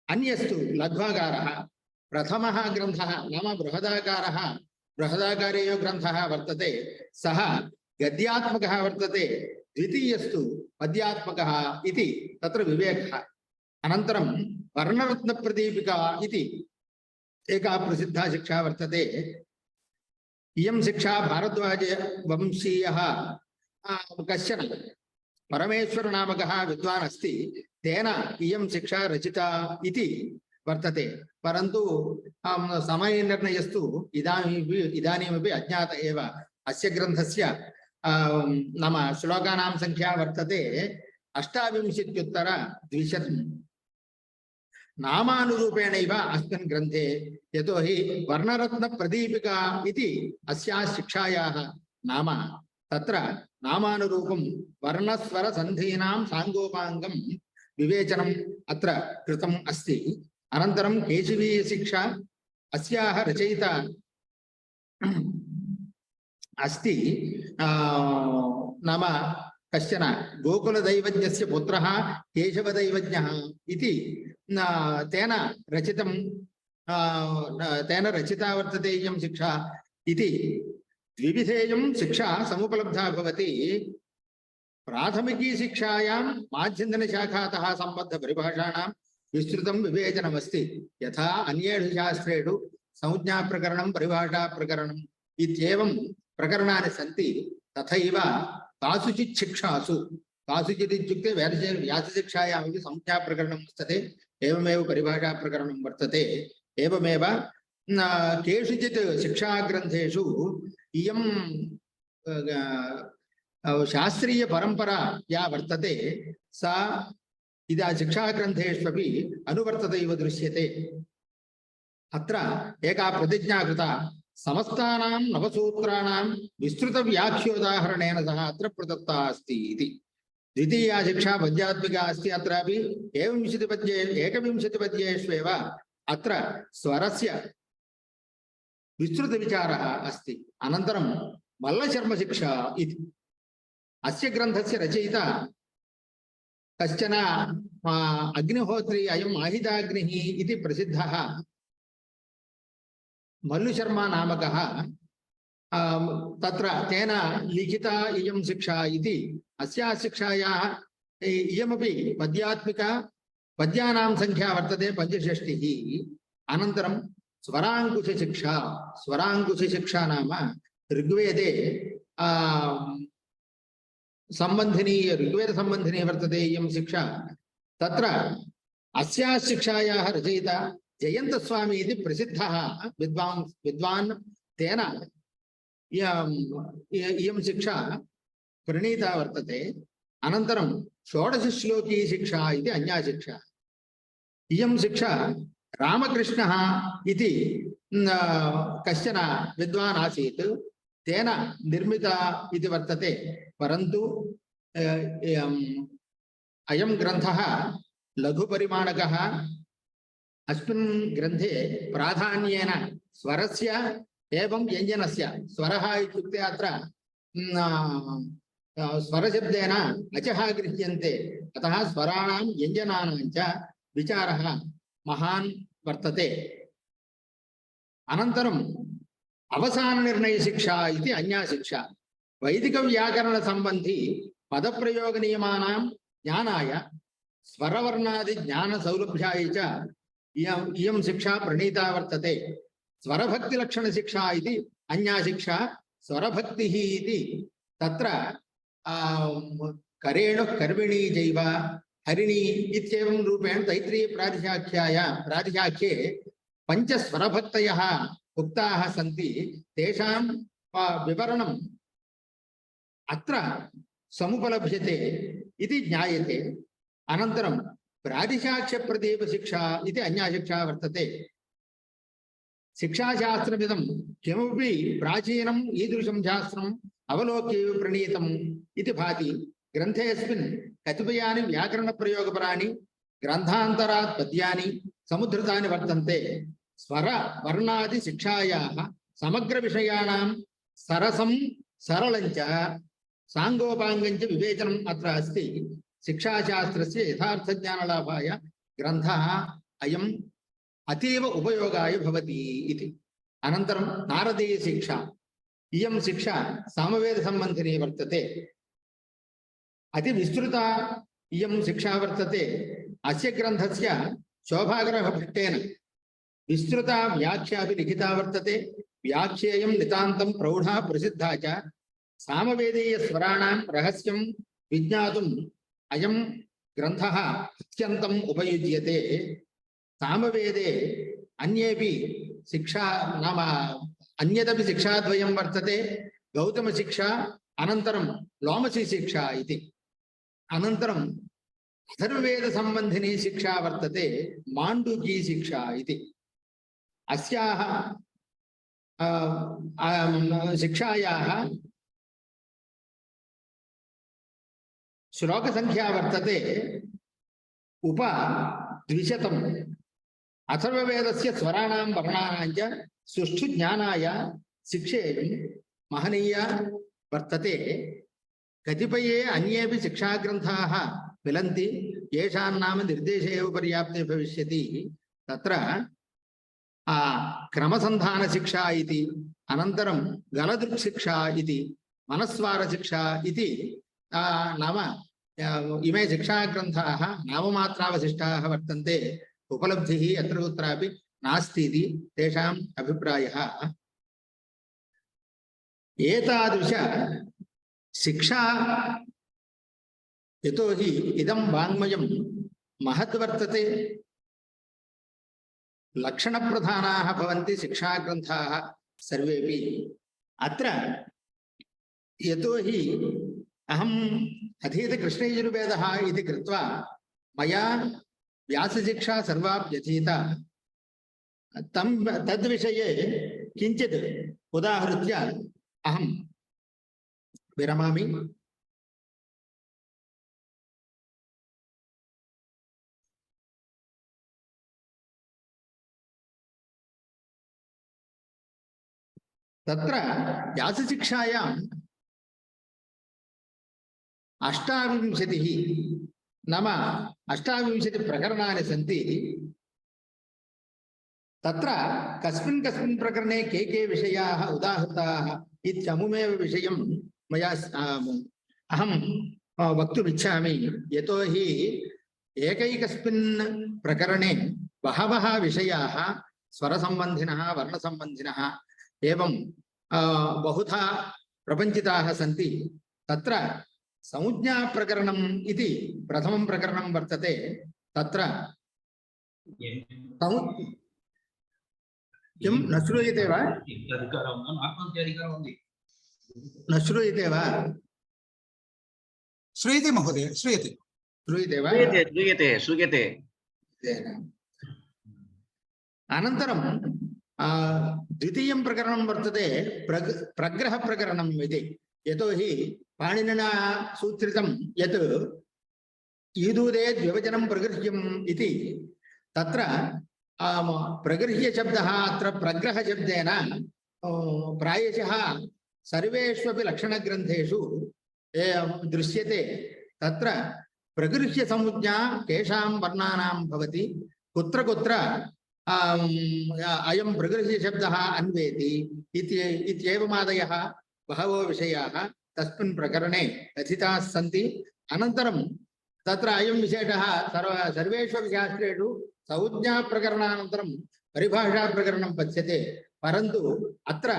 अन्यस्तु लघ्वाकारः। प्रथमः ग्रन्थः नाम बृहदाकारेयो ग्रन्थः वर्तते, सः गद्यात्मकः वर्तते। द्वितीयस्तु पद्यात्मकः इति तत्र विवेकः। अनन्तरं वर्णरत्नप्रदीपिका इति एका प्रसिद्धा शिक्षा वर्तते। इयं शिक्षा भारद्वाज वंशीयः कश्चन परमेश्वर नामकः विद्वान् अस्ति, तेन इयं शिक्षा रचिता इति वर्तते। परन्तु समयनिर्णयस्तु इदानीमपि अज्ञात एव। अस्य ग्रन्थस्य नाम श्लोकानां संख्या वर्तते 28,200 नामानुरूपेणैव अस्मिन् ग्रन्थे। यतोहि वर्णरत्नप्रदीपिका इति अस्याः शिक्षायाः नाम। तत्र नामानुरूपं वर्णस्वरसन्धीनां साङ्गोपाङ्गं विवेचनम् अत्र कृतम् अस्ति। अनन्तरं केशवीय शिक्षा अस्याः रचयिता अस्ति। नाम कश्चन गोकुलदैवज्ञस्य पुत्रः केशवदैवज्ञः इति तेन रचिता वर्तते इयं शिक्षा इति। द्विविधेयं शिक्षा समुपलब्धा भवति। प्राथमिकी शिक्षायां माध्यन्दिनशाखातः सम्बद्धपरिभाषाणां विस्तृतं विवेचनमस्ति। यथा अन्येषु शास्त्रेषु संज्ञाप्रकरणं परिभाषाप्रकरणम् इत्येवं प्रकरणानि सन्ति, तथैव कासुचित् शिक्षासु, कासुचित् इत्युक्ते व्यासशिक्षायामपि संज्ञाप्रकरणं वर्तते, एवमेव परिभाषाप्रकरणं वर्तते। एवमेव केषुचित् शिक्षाग्रन्थेषु इयं शास्त्रीयपरम्परा या वर्तते सा इदा शिक्षाग्रन्थेष्वपि अनुवर्तते इव दृश्यते। अत्र एका प्रतिज्ञा कृता, समस्तानां नवसूत्राणां विस्तृतव्याख्योदाहरणेन सह अत्र प्रदत्ता अस्ति इति। द्वितीया शिक्षा पद्यात्मिका अस्ति। अत्रापि 21पद्येष्वेव अत्र स्वरस्य विस्तृतविचारः अस्ति। अनन्तरं मल्लशर्मशिक्षा इति। अस्य ग्रन्थस्य रचयिता कश्चन अग्निहोत्री, अयम् आहिताग्निः इति प्रसिद्धः मल्लुशर्मा नामकः। तत्र तेन लिखिता इयं शिक्षा इति। अस्याः शिक्षायाः इयमपि पद्यात्मिका, पद्यानां संख्या वर्तते 65। अनन्तरं स्वराङ्कुशशिक्षा। स्वराङ्कुशशिक्षा नाम ऋग्वेदे ऋग्वेदसम्बन्धिनी वर्तते इयं शिक्षा। तत्र अस्याः शिक्षायाः रचयिता जयन्तस्वामी इति प्रसिद्धः विद्वान्। तेन इयं शिक्षा प्रणीता वर्तते। अनन्तरं षोडशश्लोकी शिक्षा इति अन्या शिक्षा। इयं शिक्षा रामकृष्णः इति कश्चन विद्वान् आसीत्, तेन निर्मिता इति वर्तते। परन्तु अयं ग्रन्थः लघुपरिमाणकः। अस्मिन् ग्रन्थे प्राधान्येन स्वरस्य एवं व्यञ्जनस्य, स्वरः इत्युक्ते अत्र स्वरशब्देन अचः गृह्यन्ते, अतः स्वराणां व्यञ्जनानां च विचारः महान् वर्तते। अनन्तरम् अवसाननिर्णयशिक्षा इति अन्या शिक्षा। वैदिकव्याकरणसम्बन्धी पदप्रयोगनियमानां ज्ञानाय स्वरवर्णादिज्ञानसौलभ्याय च इयं शिक्षा प्रणीता वर्तते। स्वरभक्तिलक्षणशिक्षा इति अन्या शिक्षा। स्वरभक्तिः इति तत्र करेणुः कर्मिणी चैव हरिणी इत्येवं रूपेण तैत्रीय प्रातिशाख्ये पञ्चस्वरभक्तयः उक्ताः सन्ति। तेषां विवरणम् अत्र समुपलभ्यते इति ज्ञायते। अनन्तरं प्रातिशाख्यप्रदीपशिक्षा इति अन्या शिक्षा वर्तते। शिक्षाशास्त्रमिदं किमपि प्राचीनम् ईदृशं शास्त्रम् अवलोक्य प्रणीतम् इति भाति। ग्रन्थेऽस्मिन् कतिपयानि व्याकरणप्रयोगपराणि ग्रन्थान्तरात् पद्यानि समुद्धृतानि वर्तन्ते। स्वर वर्णादि शिक्षायाः समग्रविषयाणां सरसं सरलञ्च साङ्गोपाङ्गञ्च विवेचनम् अत्र अस्ति। शिक्षाशास्त्रस्य यथार्थज्ञानलाभाय ग्रन्थः अयम् अतीव उपयोगाय भवति इति। अनन्तरं नारदीय शिक्षा, इयं शिक्षा सामवेदसम्बन्धिनी वर्तते। अतिविस्तृता इयं शिक्षा वर्तते। अस्य ग्रन्थस्य शोभाग्रहभट्टेन विस्तृता व्याख्यापि लिखिता वर्तते। व्याख्येयं नितान्तं प्रौढा प्रसिद्धा च। सामवेदीयस्वराणां रहस्यं विज्ञातुम् अयं ग्रन्थः अत्यन्तम् उपयुज्यते। सामवेदे अन्येपि शिक्षा नाम अन्यदपि शिक्षाद्वयं वर्तते। गौतमशिक्षा अनन्तरं लोमसी शिक्षा इति। अनन्तरं अथर्ववेदसम्बन्धिनी शिक्षा वर्तते माण्डूकी शिक्षा इति। अस्याः शिक्षायाः श्लोकसंख्या वर्तते 200। अथर्ववेदस्य स्वराणां वर्णानां च सुष्ठु ज्ञानाय शिक्षेयं महनीया वर्तते। कतिपये अन्येपि शिक्षाग्रन्थाः मिलन्ति, येषां नाम निर्देशे एव पर्याप्ते भविष्यति। तत्र क्रमसन्धानशिक्षा इति, अनन्तरं गलदृक्शिक्षा इति, मनस्वारशिक्षा इति नाम इमे शिक्षाग्रन्थाः नाममात्रावशिष्टाः वर्तन्ते। उपलब्धिः यत्र कुत्रापि नास्ति इति तेषाम् अभिप्रायः। एतादृश शिक्षा यतोहि इदं वाङ्मयं महत् वर्तते। लक्षणप्रधानाः भवन्ति शिक्षाग्रन्थाः सर्वेपि। अत्र यतोहि अहम् अधीतकृष्णयजुर्वेदः इति कृत्वा मया व्यासशिक्षा सर्वाप्यधीता। तद्विषये किञ्चित् उदाहृत्य अहं विरमामि। तत्र व्यासशिक्षायाम् 28 नाम 28 प्रकरणानि सन्ति। तत्र कस्मिन् कस्मिन् प्रकरणे के विषयाः उदाहृताः इत्यमुमेव विषयं मया अहं वक्तुमिच्छामि। यतोहि एकैकस्मिन् प्रकरणे बहवः विषयाः स्वरसम्बन्धिनः वर्णसम्बन्धिनः एवं बहुधा प्रपञ्चिताः सन्ति। तत्र संज्ञाप्रकरणम् इति प्रथमं प्रकरणं वर्तते। तत्र किं न श्रूयते वा? न श्रूयते वा? श्रूयते महोदय, श्रूयते। श्रूयते वा? श्रूयते। अनन्तरं द्वितीयं प्रकरणं वर्तते प्रग्रहप्रकरणम् इति। यतोहि पाणिनिना सूत्रितं यत् ईदूदेत् व्यवचनं प्रगृह्यम् इति। तत्र प्रगृह्यशब्दः अत्र प्रग्रहशब्देन प्रायशः सर्वेष्वपि लक्षणग्रन्थेषु दृश्यते। तत्र प्रगृह्यसंज्ञा केषां वर्णानां भवति, कुत्र कुत्र अयं प्रगृह्यशब्दः अन्वेति इत्येवमादयः बहवो विषयाः तस्मिन् प्रकरणे कथिताः सन्ति। अनन्तरं तत्र अयं विशेषः सर्वेषु शास्त्रेषु संज्ञाप्रकरणानन्तरं परिभाषाप्रकरणं पच्यते। परन्तु अत्र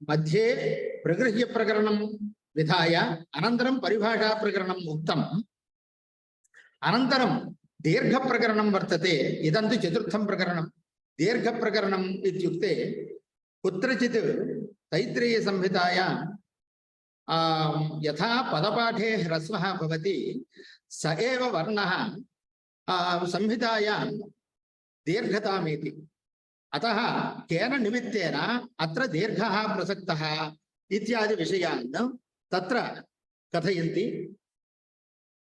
मध्ये प्रगृह्यप्रकरणं विधाय अनन्तरं परिभाषाप्रकरणम् उक्तम्। अनन्तरं दीर्घप्रकरणं वर्तते इदं तु चतुर्थं प्रकरणं दीर्घप्रकरणम् इत्युक्ते कुत्रचित् तैत्तिरीयसंहितायां यथा पदपाठे ह्रस्वः भवति स एव वर्णः संहितायां दीर्घतामेति अतः केन निमित्तेन अत्र दीर्घः प्रसक्तः इत्यादि विषयान् तत्र कथयन्ति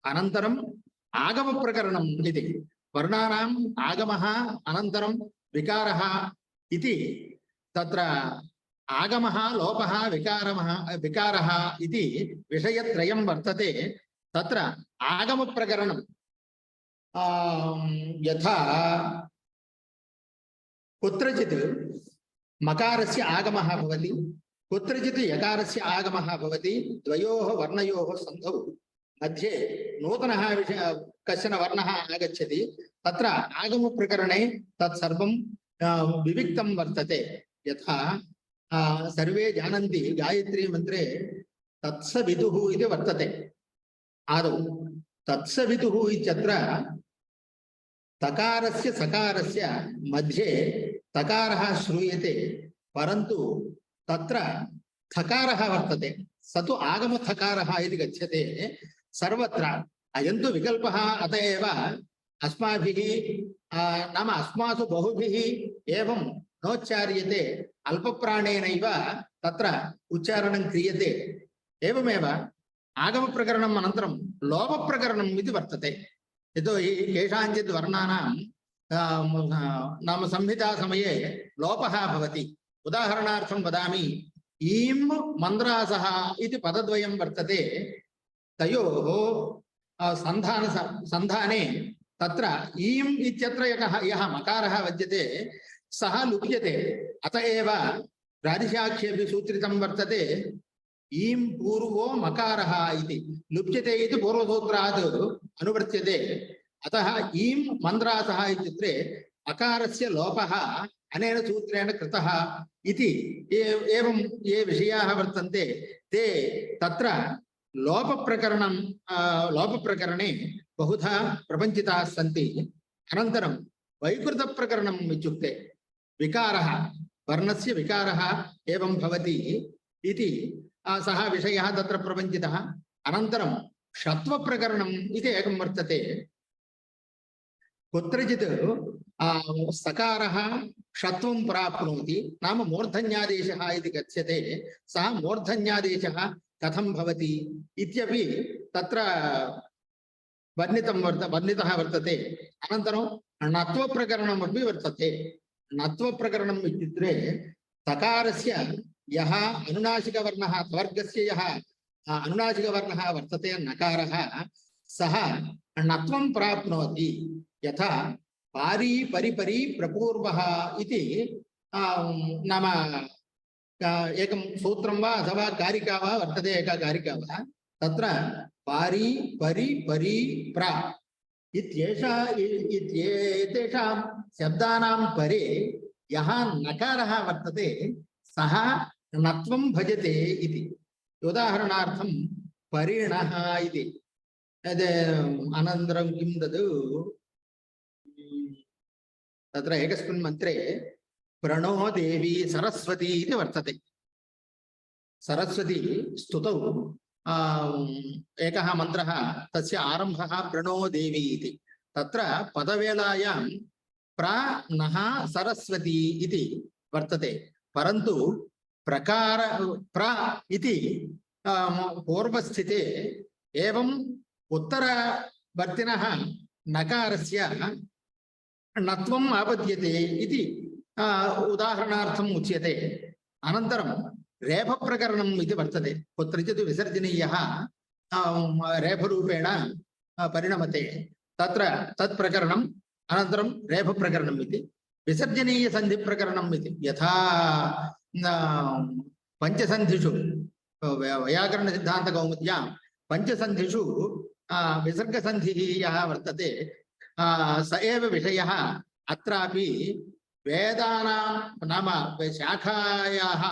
अनन्तरम् आगमप्रकरणम् इति वर्णानाम् आगमः अनन्तरं विकारः इति तत्र आगमः लोपः विकारः इति विषयत्रयं वर्तते तत्र आगमप्रकरणं यथा कुत्रचित् मकारस्य आगमः भवति कुत्रचित् यकारस्य आगमः भवति द्वयोः वर्णयोः सन्धौ मध्ये नूतनः कश्चन वर्णः आगच्छति तत्र आगमप्रकरणे तत्सर्वं विविक्तं वर्तते यथा सर्वे जानन्ति गायत्री मन्त्रे तत्सवितुः इति वर्तते आदौ तत्सवितुः इत्यत्र तकारस्य सकारस्य मध्ये तकारः श्रूयते परन्तु तत्र थकारः वर्तते स तु आगमथकारः इति गच्छते सर्वत्र अयं तु विकल्पः अत एव अस्माभिः नाम अस्मासु बहुभिः एवं नोच्चार्यते अल्पप्राणेनैव तत्र उच्चारणं क्रियते एवमेव आगमप्रकरणम् अनन्तरं लोपप्रकरणम् इति वर्तते यतोहि केषाञ्चित् वर्णानां नाम संहितासमये लोपः भवति उदाहरणार्थं वदामि ईं मन्द्रासः इति पदद्वयं वर्तते तयोः सन्धाने तत्र ईम् इत्यत्र यः मकारः वज्यते सः लुप्यते अत एव प्रातिशाख्येऽपि सूत्रितं वर्तते ईं पूर्वो मकारः इति लुप्यते इति पूर्वसूत्रात् अनुवर्त्यते अतः ईं मन्द्रासः इत्युक्ते अकारस्य लोपः अनेन सूत्रेण कृतः इति एवं ये विषयाः वर्तन्ते ते तत्र लोपप्रकरणे बहुधा प्रपञ्चिताः सन्ति अनन्तरं वैकृतप्रकरणम् इत्युक्ते विकारः वर्णस्य विकारः एवं भवति इति सः विषयः तत्र प्रपञ्चितः अनन्तरं षत्वप्रकरणम् इति एकं वर्तते कुत्रचित् सकारः षत्वं प्राप्नोति नाम मूर्धन्यादेशः इति कथ्यते सः मूर्धन्यादेशः कथं भवति इत्यपि तत्र वर्णितः वर्तते अनन्तरं णत्वप्रकरणमपि वर्तते णत्वप्रकरणम् इत्युक्ते तकारस्य यः अनुनासिकवर्णः वर्गस्य यः अनुनासिकवर्णः वर्तते नकारः सः णत्वं प्राप्नोति यथा पारी परिपरि प्रपूर्वः इति नाम एकं सूत्रं वा अथवा कारिका वा वर्तते एका कारिका वा तत्र पारी परि परि प्र इत्येतेषां शब्दानां परे यः नकारः वर्तते सः णत्वं भजते इति उदाहरणार्थं परिणः इति अनन्तरं किं तद् तत्र एकस्मिन् मन्त्रे प्रणो देवी सरस्वती इति वर्तते सरस्वती स्तुतौ एकः मन्त्रः तस्य आरम्भः प्रणो देवी इति तत्र पदवेलायां प्रणः सरस्वती इति वर्तते परन्तु प्रकार प्र इति पूर्वस्थिते एवं उत्तरवर्तिनः नकारस्य णत्वम् आपद्यते इति उदाहरणार्थम् उच्यते अनन्तरं रेफप्रकरणम् इति वर्तते कुत्रचित् विसर्जनीयः रेफरूपेण परिणमते तत्र तत्प्रकरणम् अनन्तरं रेफप्रकरणम् इति विसर्जनीयसन्धिप्रकरणम् इति यथा पञ्चसन्धिषु वैयाकरणसिद्धान्तकौमुद्यां पञ्चसन्धिषु विसर्गसन्धिः यः वर्तते स एव विषयः अत्रापि वेदानां नाम शाखायाः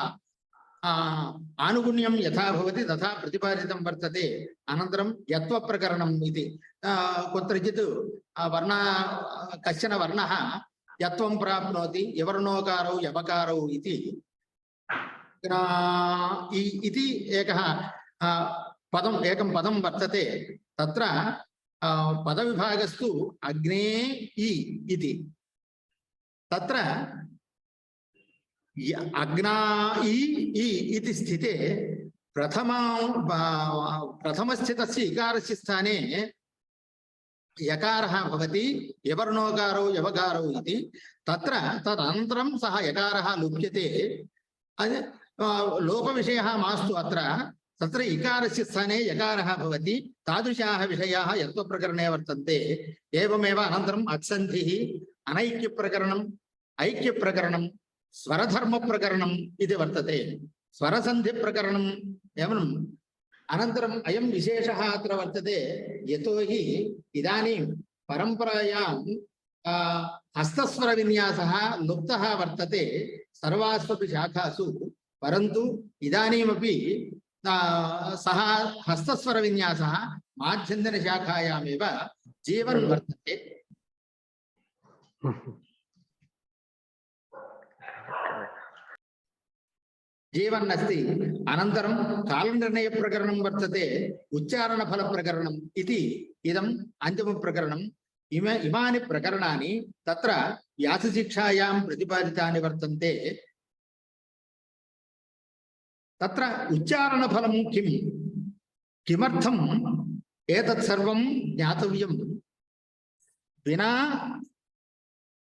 आनुगुण्यं यथा भवति तथा प्रतिपादितं वर्तते। अनन्तरं यत्वप्रकरणम् इति कुत्रचित् कश्चन वर्णः यत्वं प्राप्नोति यवर्णोकारौ यवकारौ इति एकः एकं पदं वर्तते। तत्र पदविभागस्तु अग्ने इति तत्र अग्ना इति स्थिते प्रथमस्थितस्य इकारस्य स्थाने यकारः भवति यवर्णोकारौ यवकारौ इति तत्र तदनन्तरं सः यकारः लुप्यते। लोपविषयः मास्तु अत्र तत्र इकारस्य स्थाने यकारः भवति। तादृशाः विषयाः यत्वप्रकरणे वर्तन्ते। एवमेव अनन्तरम् अत्सन्धिः अनैक्यप्रकरणम् ऐक्यप्रकरणं स्वरधर्मप्रकरणम् इति वर्तते। स्वरसन्धिप्रकरणम् एवम् अनन्तरम् अयं विशेषः अत्र वर्तते। यतोहि इदानीं परम्परायां हस्तस्वरविन्यासः लुप्तः वर्तते सर्वास्वपि शाखासु, परन्तु इदानीमपि सः हस्तस्वरविन्यासः माध्यन्दिनशाखायामेव जीवन् वर्तते। जीवन्नस्ति। अनन्तरं कालनिर्णयप्रकरणं वर्तते, उच्चारणफलप्रकरणम् इति इदम् अन्तिमप्रकरणम्। इमानि प्रकरणानि तत्र व्यासशिक्षायां प्रतिपादितानि वर्तन्ते। तत्र उच्चारणफलं किम्, किमर्थम् एतत् सर्वं ज्ञातव्यं, विना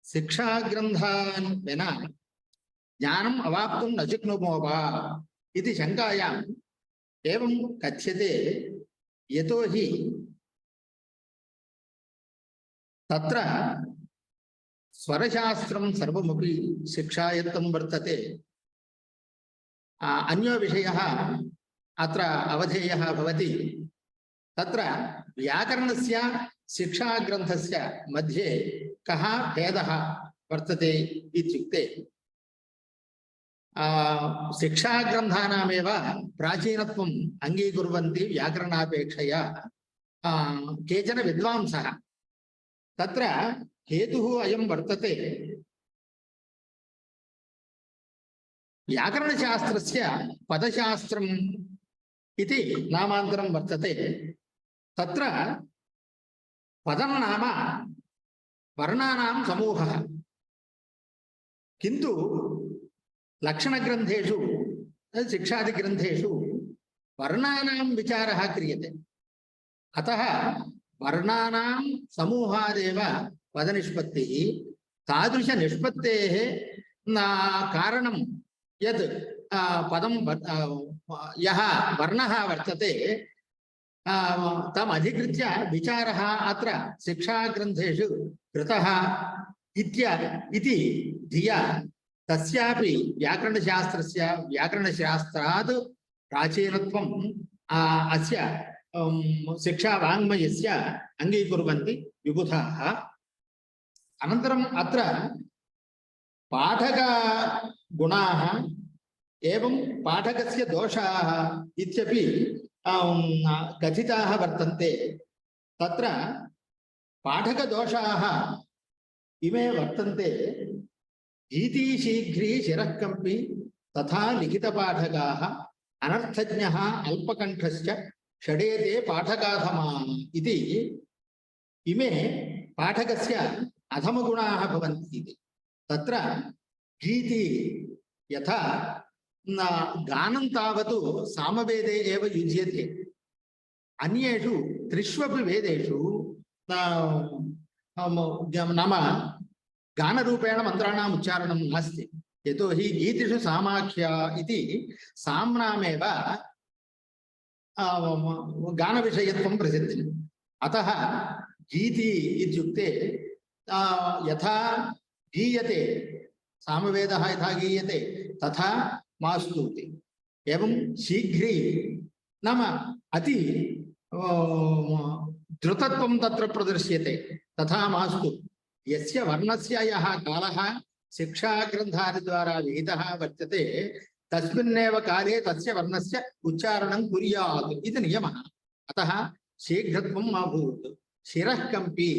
शिक्षाग्रन्थान् विना ज्ञानम् अवाप्तुं न शक्नुमो वा इति शङ्कायाम् एवं कथ्यते। यतोहि तत्र स्वरशास्त्रं सर्वमपि शिक्षायत्तं वर्तते। अन्यो विषयः अत्र अवधेयः भवति। तत्र व्याकरणस्य शिक्षाग्रन्थस्य मध्ये कः भेदः वर्तते इत्युक्ते शिक्षाग्रन्थानामेव प्राचीनत्वम् अङ्गीकुर्वन्ति व्याकरणापेक्षया केचन विद्वांसः। तत्र हेतुः अयं वर्तते, व्याकरणशास्त्रस्य पदशास्त्रम् इति नामान्तरं वर्तते। तत्र पदं नाम वर्णानां समूहः, किन्तु लक्षणग्रन्थेषु शिक्षादिग्रन्थेषु वर्णानां विचारः क्रियते। अतः वर्णानां समूहादेव पदनिष्पत्तिः। तादृशनिष्पत्तेः कारणं यद् पदं यः वर्णः वर्तते तम् अधिकृत्य विचारः अत्र शिक्षाग्रन्थेषु कृतः इति धिया तस्यापि व्याकरणशास्त्रस्य व्याकरणशास्त्रात् प्राचीनत्वम् अस्य शिक्षावाङ्मयस्य अङ्गीकुर्वन्ति विबुधाः। अनन्तरम् अत्र पाठकगुणाः एवं पाठकस्य दोषाः इत्यपि कथिताः वर्तन्ते। तत्र पाठकदोषाः इमे वर्तन्ते। गीती शीघ्री शिरःकम्पी तथा लिखितपाठकाः अनर्थज्ञः अल्पकण्ठश्च षडेते पाठकाधमाः इति इमे पाठकस्य अधमगुणाः भवन्ति। तत्र गीति यथा गानं तावत् सामवेदे एव युज्यते। अन्येषु त्रिष्वपि वेदेषु नाम गानरूपेण मन्त्राणाम् उच्चारणं नास्ति। यतोहि गीतिषु सामाख्या इति साम्नामेव गानविषयत्वं प्रसिद्धम्। अतः गीति इत्युक्ते यथा गीयते सामवेदः यथा गीयते तथा मास्तु इति। एवं शीघ्री नाम अति द्रुतत्वं तत्र प्रदर्श्यते तथा मास्तु। यस्य वर्णस्य यः कालः शिक्षाग्रन्थादिद्वारा विहितः वर्तते तस्मिन्नेव काले तस्य वर्णस्य उच्चारणं कुर्यात् इति नियमः। अतः शीघ्रत्वं मा भूत्। शिरः कम्पी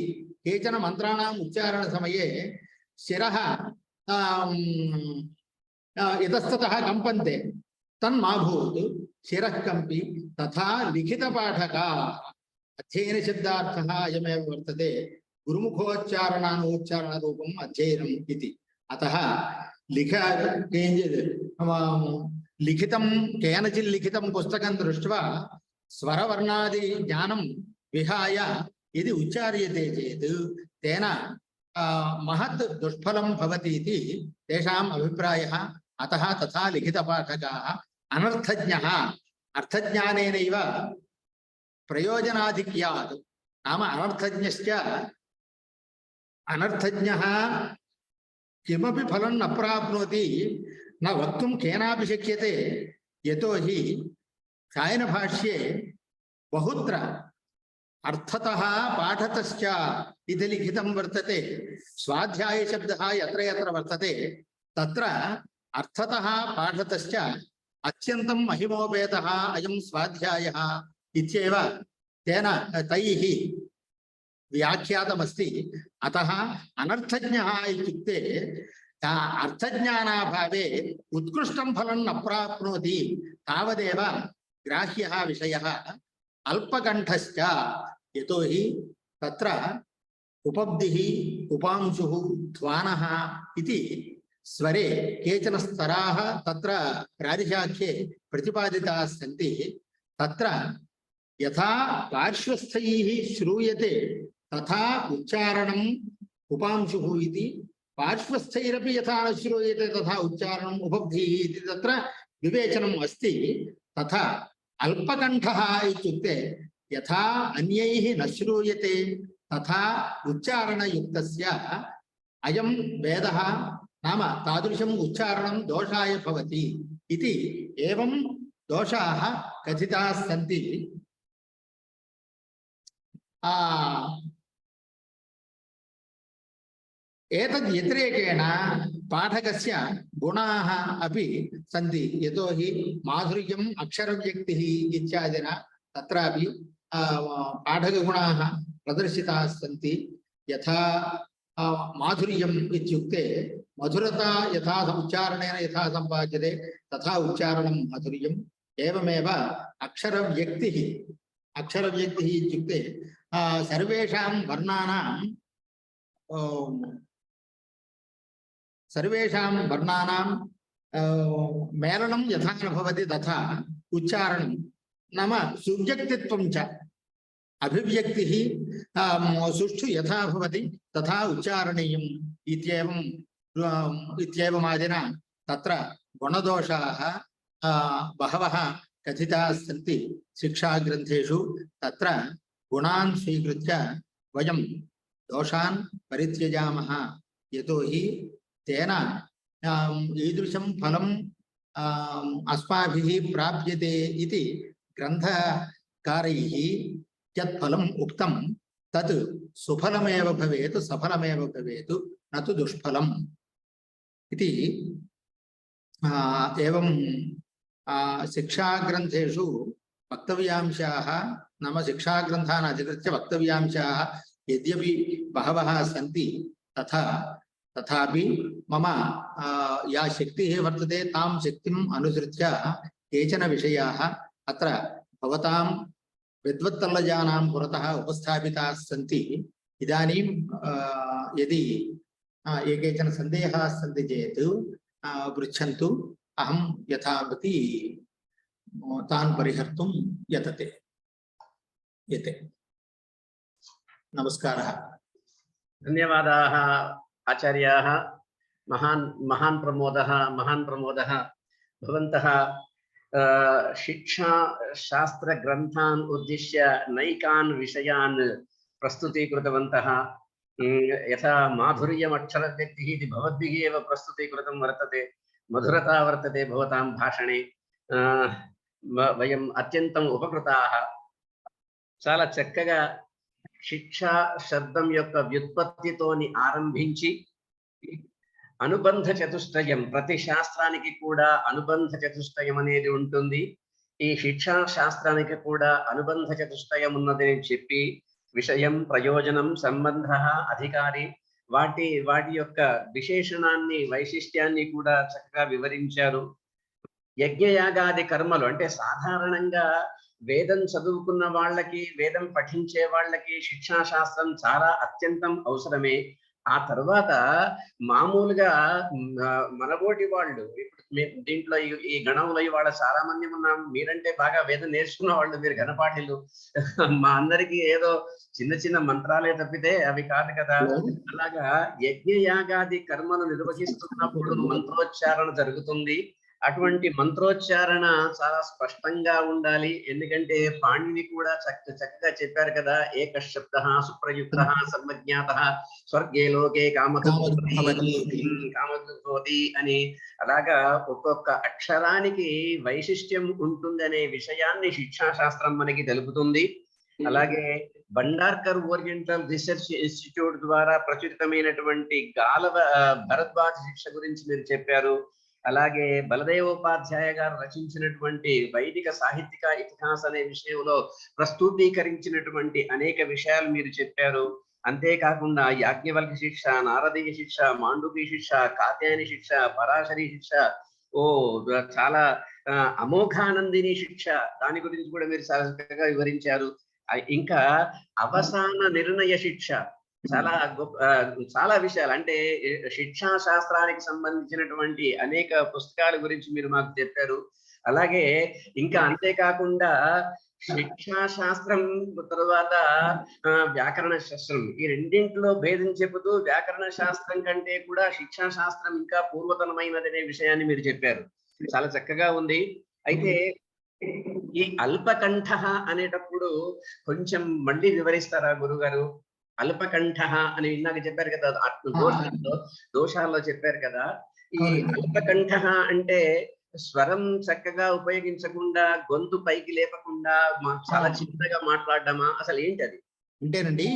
केचन मन्त्राणाम् उच्चारणसमये शिरः इतस्ततः कम्पन्ते तन्मा भूत्। शिरः कम्पी तथा लिखितपाठकाः अध्ययनशब्दार्थः अयमेव वर्तते गुरुमुखोच्चारणानुच्चारणरूपम् अध्ययनम् इति। अतः लिखितं केनचित् लिखितं पुस्तकं दृष्ट्वा स्वरवर्णादि ज्ञानं विहाय यदि उच्चार्यते चेत् तेन महत् दुष्फलं भवति इति तेषाम् अभिप्रायः। अतः तथा लिखितपाठकाः अनर्थज्ञः अर्थज्ञानेनैव प्रयोजनाधिक्यात् नाम अनर्थज्ञः किमपि फलं न प्राप्नोति न वक्तुं केनापि शक्यते। यतोहि सायनभाष्ये बहुत्र अर्थतः पाठतश्च इति लिखितं वर्तते। स्वाध्यायशब्दः यत्र यत्र वर्तते तत्र अर्थतः पाठतश्च अत्यन्तं महिमोपेतः अयं स्वाध्यायः इत्येव तेन तैः व्याख्यातमस्ति। अतः अनर्थज्ञः इत्युक्ते अर्थज्ञानाभावे उत्कृष्टं फलं न प्राप्नोति तावदेव ग्राह्यः विषयः। अल्पकण्ठश्च यतोहि तत्र उपब्धिः उपांशुः ध्वानः इति स्वरे केचन स्तराः तत्र प्रातिशाख्ये प्रतिपादिताः सन्ति। तत्र यथा पार्श्वस्थैः श्रूयते तथा उच्चारणम् उपांशुः इति, पार्श्वस्थैरपि यथा न श्रूयते तथा उच्चारणम् उपब्धिः इति तत्र विवेचनम् अस्ति। तथा अल्पकण्ठः इत्युक्ते यथा अन्यैः न श्रूयते तथा उच्चारणयुक्तस्य अयं वेदः नाम तादृशम् उच्चारणं दोषाय भवति इति एवं दोषाः कथिताः सन्ति। एतद् व्यतिरेकेण पाठकस्य गुणाः अपि सन्ति। यतोहि माधुर्यम् अक्षरव्यक्तिः इत्यादिना तत्रापि पाठकगुणाः प्रदर्शिताः सन्ति। यथा माधुर्यम् इत्युक्ते मधुरता यथा उच्चारणेन यथा सम्पाद्यते तथा उच्चारणं माधुर्यम्। एवमेव अक्षरव्यक्तिः इत्युक्ते सर्वेषां वर्णानां मेलनं यथा न भवति तथा उच्चारणं नाम सुव्यक्तित्वं च अभिव्यक्तिः सुष्ठु यथा भवति तथा उच्चारणीयम् इत्येवमादिना तत्र गुणदोषाः बहवः कथिताः सन्ति शिक्षाग्रन्थेषु। तत्र गुणान् स्वीकृत्य वयं दोषान् परित्यजामः। यतोहि तेन ईदृशं फलम् अस्माभिः प्राप्यते इति ग्रन्थकारैः यत् फलम् उक्तं तत् सुफलमेव भवेत् सफलमेव भवेत् न तु दुष्फलम् इति। एवं शिक्षाग्रन्थेषु वक्तव्यांशाः नाम शिक्षाग्रन्थान् अधिकृत्य वक्तव्यांशाः यद्यपि बहवः सन्ति तथापि मम या शक्तिः वर्तते तां शक्तिम् अनुसृत्य केचन विषयाः अत्र भवतां विद्वत्तल्लजानां पुरतः उपस्थापिताः सन्ति। इदानीं यदि ये केचन सन्देहाः सन्ति चेत् पृच्छन्तु। अहं यथावति तान् परिहर्तुं यतते। नमस्कारः। धन्यवादाः आचार्याः। महान् प्रमोदः भवन्तः शिक्षा शास्त्रग्रन्थान् उद्दिश्य नैकान् विषयान् प्रस्तुतीकृतवन्तः। यथा माधुर्यमक्षरव्यक्तिः इति भवद्भिः एव प्रस्तुतीकृतं वर्तते, मधुरता वर्तते भवतां भाषणे। वयम् अत्यन्तम् उपकृताः। చాలా చక్కగా శిక్ష శబ్దం యొక్క వ్యుత్పత్తితోని ఆరంభించి అనుబంధ చతుష్టయం, ప్రతి శాస్త్రానికి కూడా అనుబంధ చతుష్టయం అనేది ఉంటుంది. ఈ శిక్షా శాస్త్రానికి కూడా అనుబంధ చతుష్టయం ఉన్నదని చెప్పి విషయం, ప్రయోజనం, సంబంధ, అధికారి వాటి యొక్క విశేషణాన్ని, వైశిష్ట్యాన్ని కూడా చక్కగా వివరించారు. యజ్ఞయాగాది కర్మలు అంటే సాధారణంగా వేదం చదువుకున్న వాళ్ళకి, వేదం పఠించే వాళ్ళకి శిక్షాశాస్త్రం చాలా అత్యంతం అవసరమే. ఆ తర్వాత మామూలుగా మనబోటి వాళ్ళు ఇప్పుడు దీంట్లో ఈ గణంలో ఇవాళ చాలా మంది ఉన్నాం. మీరంటే బాగా వేదం నేర్చుకున్న వాళ్ళు, మీరు ఘనపాఠులు. మా అందరికీ ఏదో చిన్న చిన్న మంత్రాలే తప్పితే అవి కాదు కదా. అలాగా యజ్ఞయాగాది కర్మలు నిర్వహిస్తున్నప్పుడు మంత్రోచ్చారణ జరుగుతుంది. అటువంటి మంత్రోచ్చారణ చాలా స్పష్టంగా ఉండాలి. ఎందుకంటే పాణిని కూడా చక్కగా చెప్పారు కదా, ఏక శబ్ద సుప్రయుక్త సర్వజ్ఞాత స్వర్గే లోకే కామధుభవతి అని. అలాగా ఒక్కొక్క అక్షరానికి వైశిష్ట్యం ఉంటుందనే విషయాన్ని శిక్షాశాస్త్రం మనకి తెలుపుతుంది. అలాగే బండార్కర్ ఓరియంటల్ రీసెర్చ్ ఇన్స్టిట్యూట్ ద్వారా ప్రచురితమైనటువంటి గాలవ భరద్వాజ శిక్ష గురించి మీరు చెప్పారు. అలాగే బలదేవోపాధ్యాయ గారు రచించినటువంటి వైదిక సాహిత్యక ఇతిహాస అనే విషయంలో ప్రస్తుతీకరించినటువంటి అనేక విషయాలు మీరు చెప్పారు. అంతేకాకుండా యాజ్ఞవల్క్య శిక్ష, నారదీయ శిక్ష, మాండుకి శిక్ష, కాత్యాయని శిక్ష, పరాశరి శిక్ష, చాలా అమోఘానందిని శిక్ష, దాని గురించి కూడా మీరు చాలా చక్కగా వివరించారు. ఇంకా అవసాన నిర్ణయ శిక్ష, చాలా చాలా విషయాలు అంటే శిక్షా శాస్త్రానికి సంబంధించినటువంటి అనేక పుస్తకాల గురించి మీరు మాకు చెప్పారు. అలాగే ఇంకా అంతేకాకుండా శిక్షా శాస్త్రం తర్వాత వ్యాకరణ శాస్త్రం, ఈ రెండింటిలో భేదం చెబుతూ వ్యాకరణ శాస్త్రం కంటే కూడా శిక్షా శాస్త్రం ఇంకా పూర్వతనమైనదనే విషయాన్ని మీరు చెప్పారు. చాలా చక్కగా ఉంది. అయితే ఈ అల్పకంఠ అనేటప్పుడు కొంచెం మళ్ళీ వివరిస్తారా గురుగారు? అల్పకంఠ అని ఇందాక చెప్పారు కదా, దోషాల్లో చెప్పారు కదా. ఈ అల్పకంఠ అంటే స్వరం చక్కగా ఉపయోగించకుండా, గొంతు పైకి లేపకుండా చాలా చిన్నగా మాట్లాడడమా, అసలు ఏంటి అది? అంటేనండి,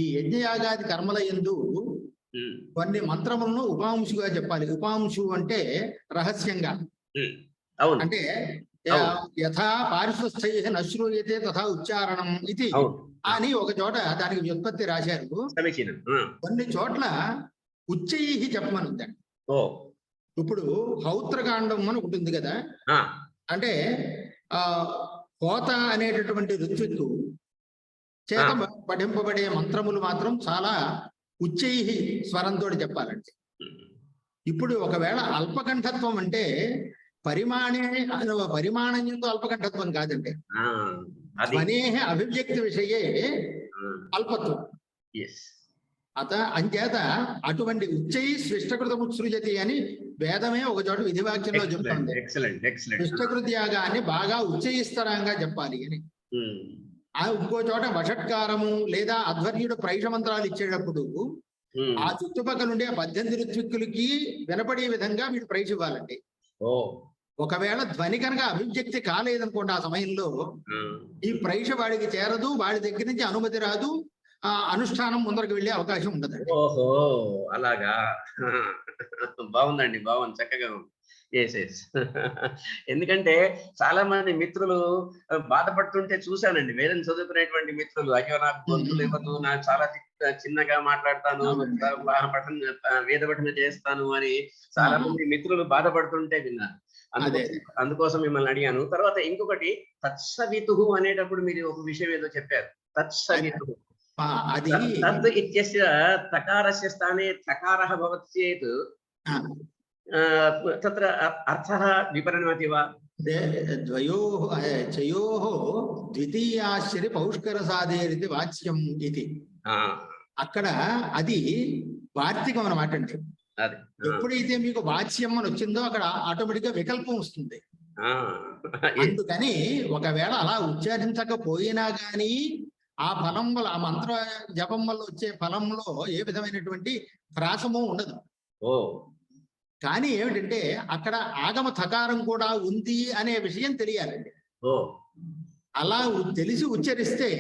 ఈ యజ్ఞయాగాది కర్మల యందు కొన్ని మంత్రములను ఉపాంశుగా చెప్పాలి. ఉపాంశు అంటే రహస్యంగా. అవును. అంటే యథా పారిశుస్థై నశ్రూయతే తథా ఉచ్చారణం ఇది అని ఒక చోట దానికి వ్యుత్పత్తి రాశారు. కొన్ని చోట్ల ఉచ్చై చెప్పమనుందండి. ఇప్పుడు హౌత్రకాండం అని ఉంటుంది కదా, అంటే కోత అనేటటువంటి ఋత్విక్కు చేత పఠింపబడే మంత్రములు మాత్రం చాలా ఉచ్చై స్వరంతో చెప్పాలండి. ఇప్పుడు ఒకవేళ అల్పకంఠత్వం అంటే పరిమాణం ఎందు అల్పకంఠత్వం కాదండి, ధ్వనేహ అభివ్యక్తి విషయే అల్పత్వం. అంచేత అటువంటి ఉచ్చై స్విష్టకృతముత్సృజతి అని వేదమే ఒక చోట విధివాక్యంలో చెప్తుంది. స్విష్టకృత్యాగాన్ని బాగా ఉచ్చయిస్తరంగా చెప్పాలి అని. ఇంకో చోట వషట్కారము లేదా అధ్వర్యుడు ప్రైష మంత్రాలు ఇచ్చేటప్పుడు ఆ చుట్టుపక్కల నుండి 18 ఋత్విక్కులకి వినపడే విధంగా వీడు ప్రైష ఇవ్వాలండి. ఒకవేళ ధ్వని కనుక అభివ్యక్తి కాలేదనుకోండి, ఆ సమయంలో ఈ ప్రైష వాడికి చేరదు, వాడి దగ్గర నుంచి అనుమతి రాదు, అనుష్ఠానం ముందరకు వెళ్ళే అవకాశం ఉండదండి. ఓహో, అలాగా. బాగుందండి, బాగుంది, చక్కగా ఉంది. ఎందుకంటే చాలా మంది మిత్రులు బాధపడుతుంటే చూశానండి, వేదం చదువుకునేటువంటి మిత్రులు, అయ్యో నాకు గొంతులు ఇవ్వదు, నాకు చాలా చిన్నగా మాట్లాడతాను, వేద పఠన చేస్తాను అని చాలా మంది మిత్రులు బాధపడుతుంటే విన్నాను. అందుకోసం మిమ్మల్ని అడిగాను. తర్వాత ఇంకొకటి, తత్సవితు అనేటప్పుడు మీరు ఒక విషయం ఏదో చెప్పారు. తత్సవితు తత్ ఇత్యస్య తకారస్య స్థానే తకారః భవతి చేత్ తత్ర అర్థః విపరిణమతి వా? ద్వయోః ద్వితీయాశ్చర్య పౌష్కరసాదేరితి వాచ్యం ఇది. అక్కడ అది వార్తికం అన్నమాట అండి. ఎప్పుడైతే మీకు వాచ్యం అని వచ్చిందో అక్కడ ఆటోమేటిక్ గా వికల్పం వస్తుంది. అందుకని ఒకవేళ అలా ఉచ్చారించకపోయినా కానీ ఆ ఫలం వల్ల, ఆ మంత్ర జపం వల్ల వచ్చే ఫలంలో ఏ విధమైనటువంటి ప్రాసము ఉండదు. కానీ ఏమిటంటే అక్కడ ఆగమ థకారం కూడా ఉంది అనే విషయం తెలియాలండి. అలా తెలిసి ఉచ్చరిస్తే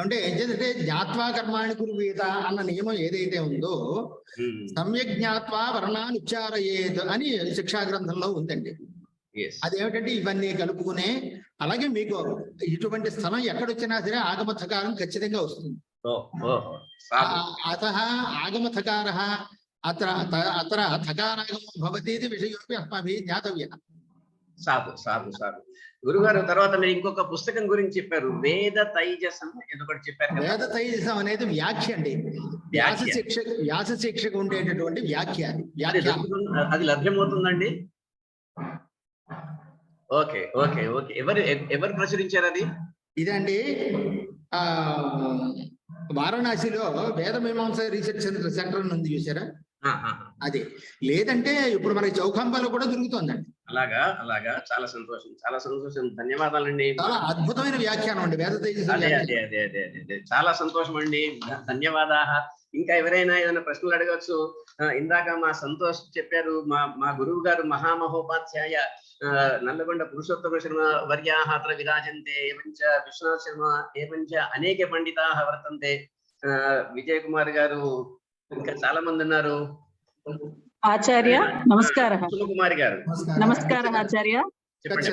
అంటే ఏంటంటే జ్ఞాత్వా కర్మాణి కుర్వీత అన్న నియమం ఏదైతే ఉందో సమ్యక్ జ్ఞాత్వా వర్ణాన్ని ఉచ్చారయేత్ అని శిక్షా గ్రంథంలో ఉందండి. అదేమిటంటే ఇవన్నీ కలుపుకునే, అలాగే మీకు ఇటువంటి స్థలం ఎక్కడొచ్చినా సరే ఆగమథకారం ఖచ్చితంగా వస్తుంది. అతః ఆగమథకారः అత్ర అత్ర థకారాగమో భవతి ఇది విషయోపి అస్మాభిः జ్ఞాతవ్యः. సాధు సాధు సాధు. గురుగారు తర్వాత మీరు ఇంకొక పుస్తకం గురించి చెప్పారు, వేద తైజసం ఏదో ఒకటి చెప్పారు కదా. వేద తైజసం అనేది వ్యాఖ్య అండి. వ్యాస శిక్షకు ఉండేటటువంటి వ్యాఖ్య. అది లభ్యమవుతుందండి? Okay okay okay. ఎవరు ప్రచురించారు అది? ఇదండి వారణాసిలో వేద మీమాంస రీసెర్చ్ సెంటర్ ఉంది చూసారా, అది. లేదంటే ఇప్పుడు మనకి చౌఖంబాలో కూడా దొరుకుతుందండి. అలాగా అలాగా. చాలా సంతోషం, చాలా సంతోషం. ధన్యవాదాలండి. చాలా అద్భుతమైన వ్యాఖ్యానం అండి వేద తేజస్. అదే చాలా సంతోషం అండి. ధన్యవాదాలు. ఇంకా ఎవరైనా ఏదైనా ప్రశ్నలు అడగచ్చు. ఇందాక మా సంతోష్ చెప్పారు, మా గురువు గారు మహామహోపాధ్యాయ నల్లగొండ పురుషోత్తమ శర్మ వర్యాః అత్ర విరాజంతే, ఏవంచ విశ్వనాథ్ శర్మ, ఏవంచ అనేక పండితాః వర్తంతే. విజయ్ కుమార్ గారు, ఇంకా చాలా మంది ఉన్నారు. ఆచార్య నమస్కారः. కుమారి గారు నమస్కారः ఆచార్య. చెప్పండి.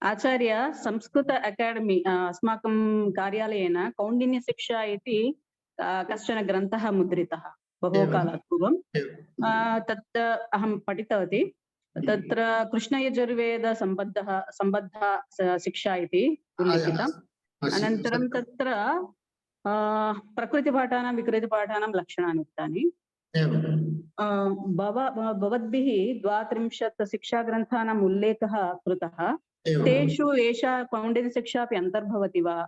आचार्य संस्कृत अकाडेमी अस्माकं कार्यालयेन कौण्डिन्यशिक्षा इति कश्चन ग्रन्थः मुद्रितः बहु कालात् पूर्वं. तत् अहं पठितवती. तत्र कृष्णयजुर्वेदसम्बद्धा शिक्षा इति उल्लिखितम्. अनन्तरं तत्र प्रकृतिपाठानां विकृतिपाठानां लक्षणानि उक्तानि. भवद्भिः 32 शिक्षाग्रन्थानाम् उल्लेखः कृतः. तेषु एषा कौण्डिन्यशिक्षा अपि अन्तर्भवति वा?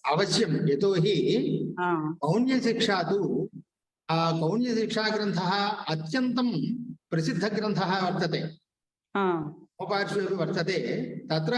अवश्यं, यतोहि कौण्डिन्यशिक्षा तु कौण्डिन्यशिक्षाग्रन्थः अत्यन्तं प्रसिद्धग्रन्थः वर्तते, उपार्श्वे वर्तते. तत्र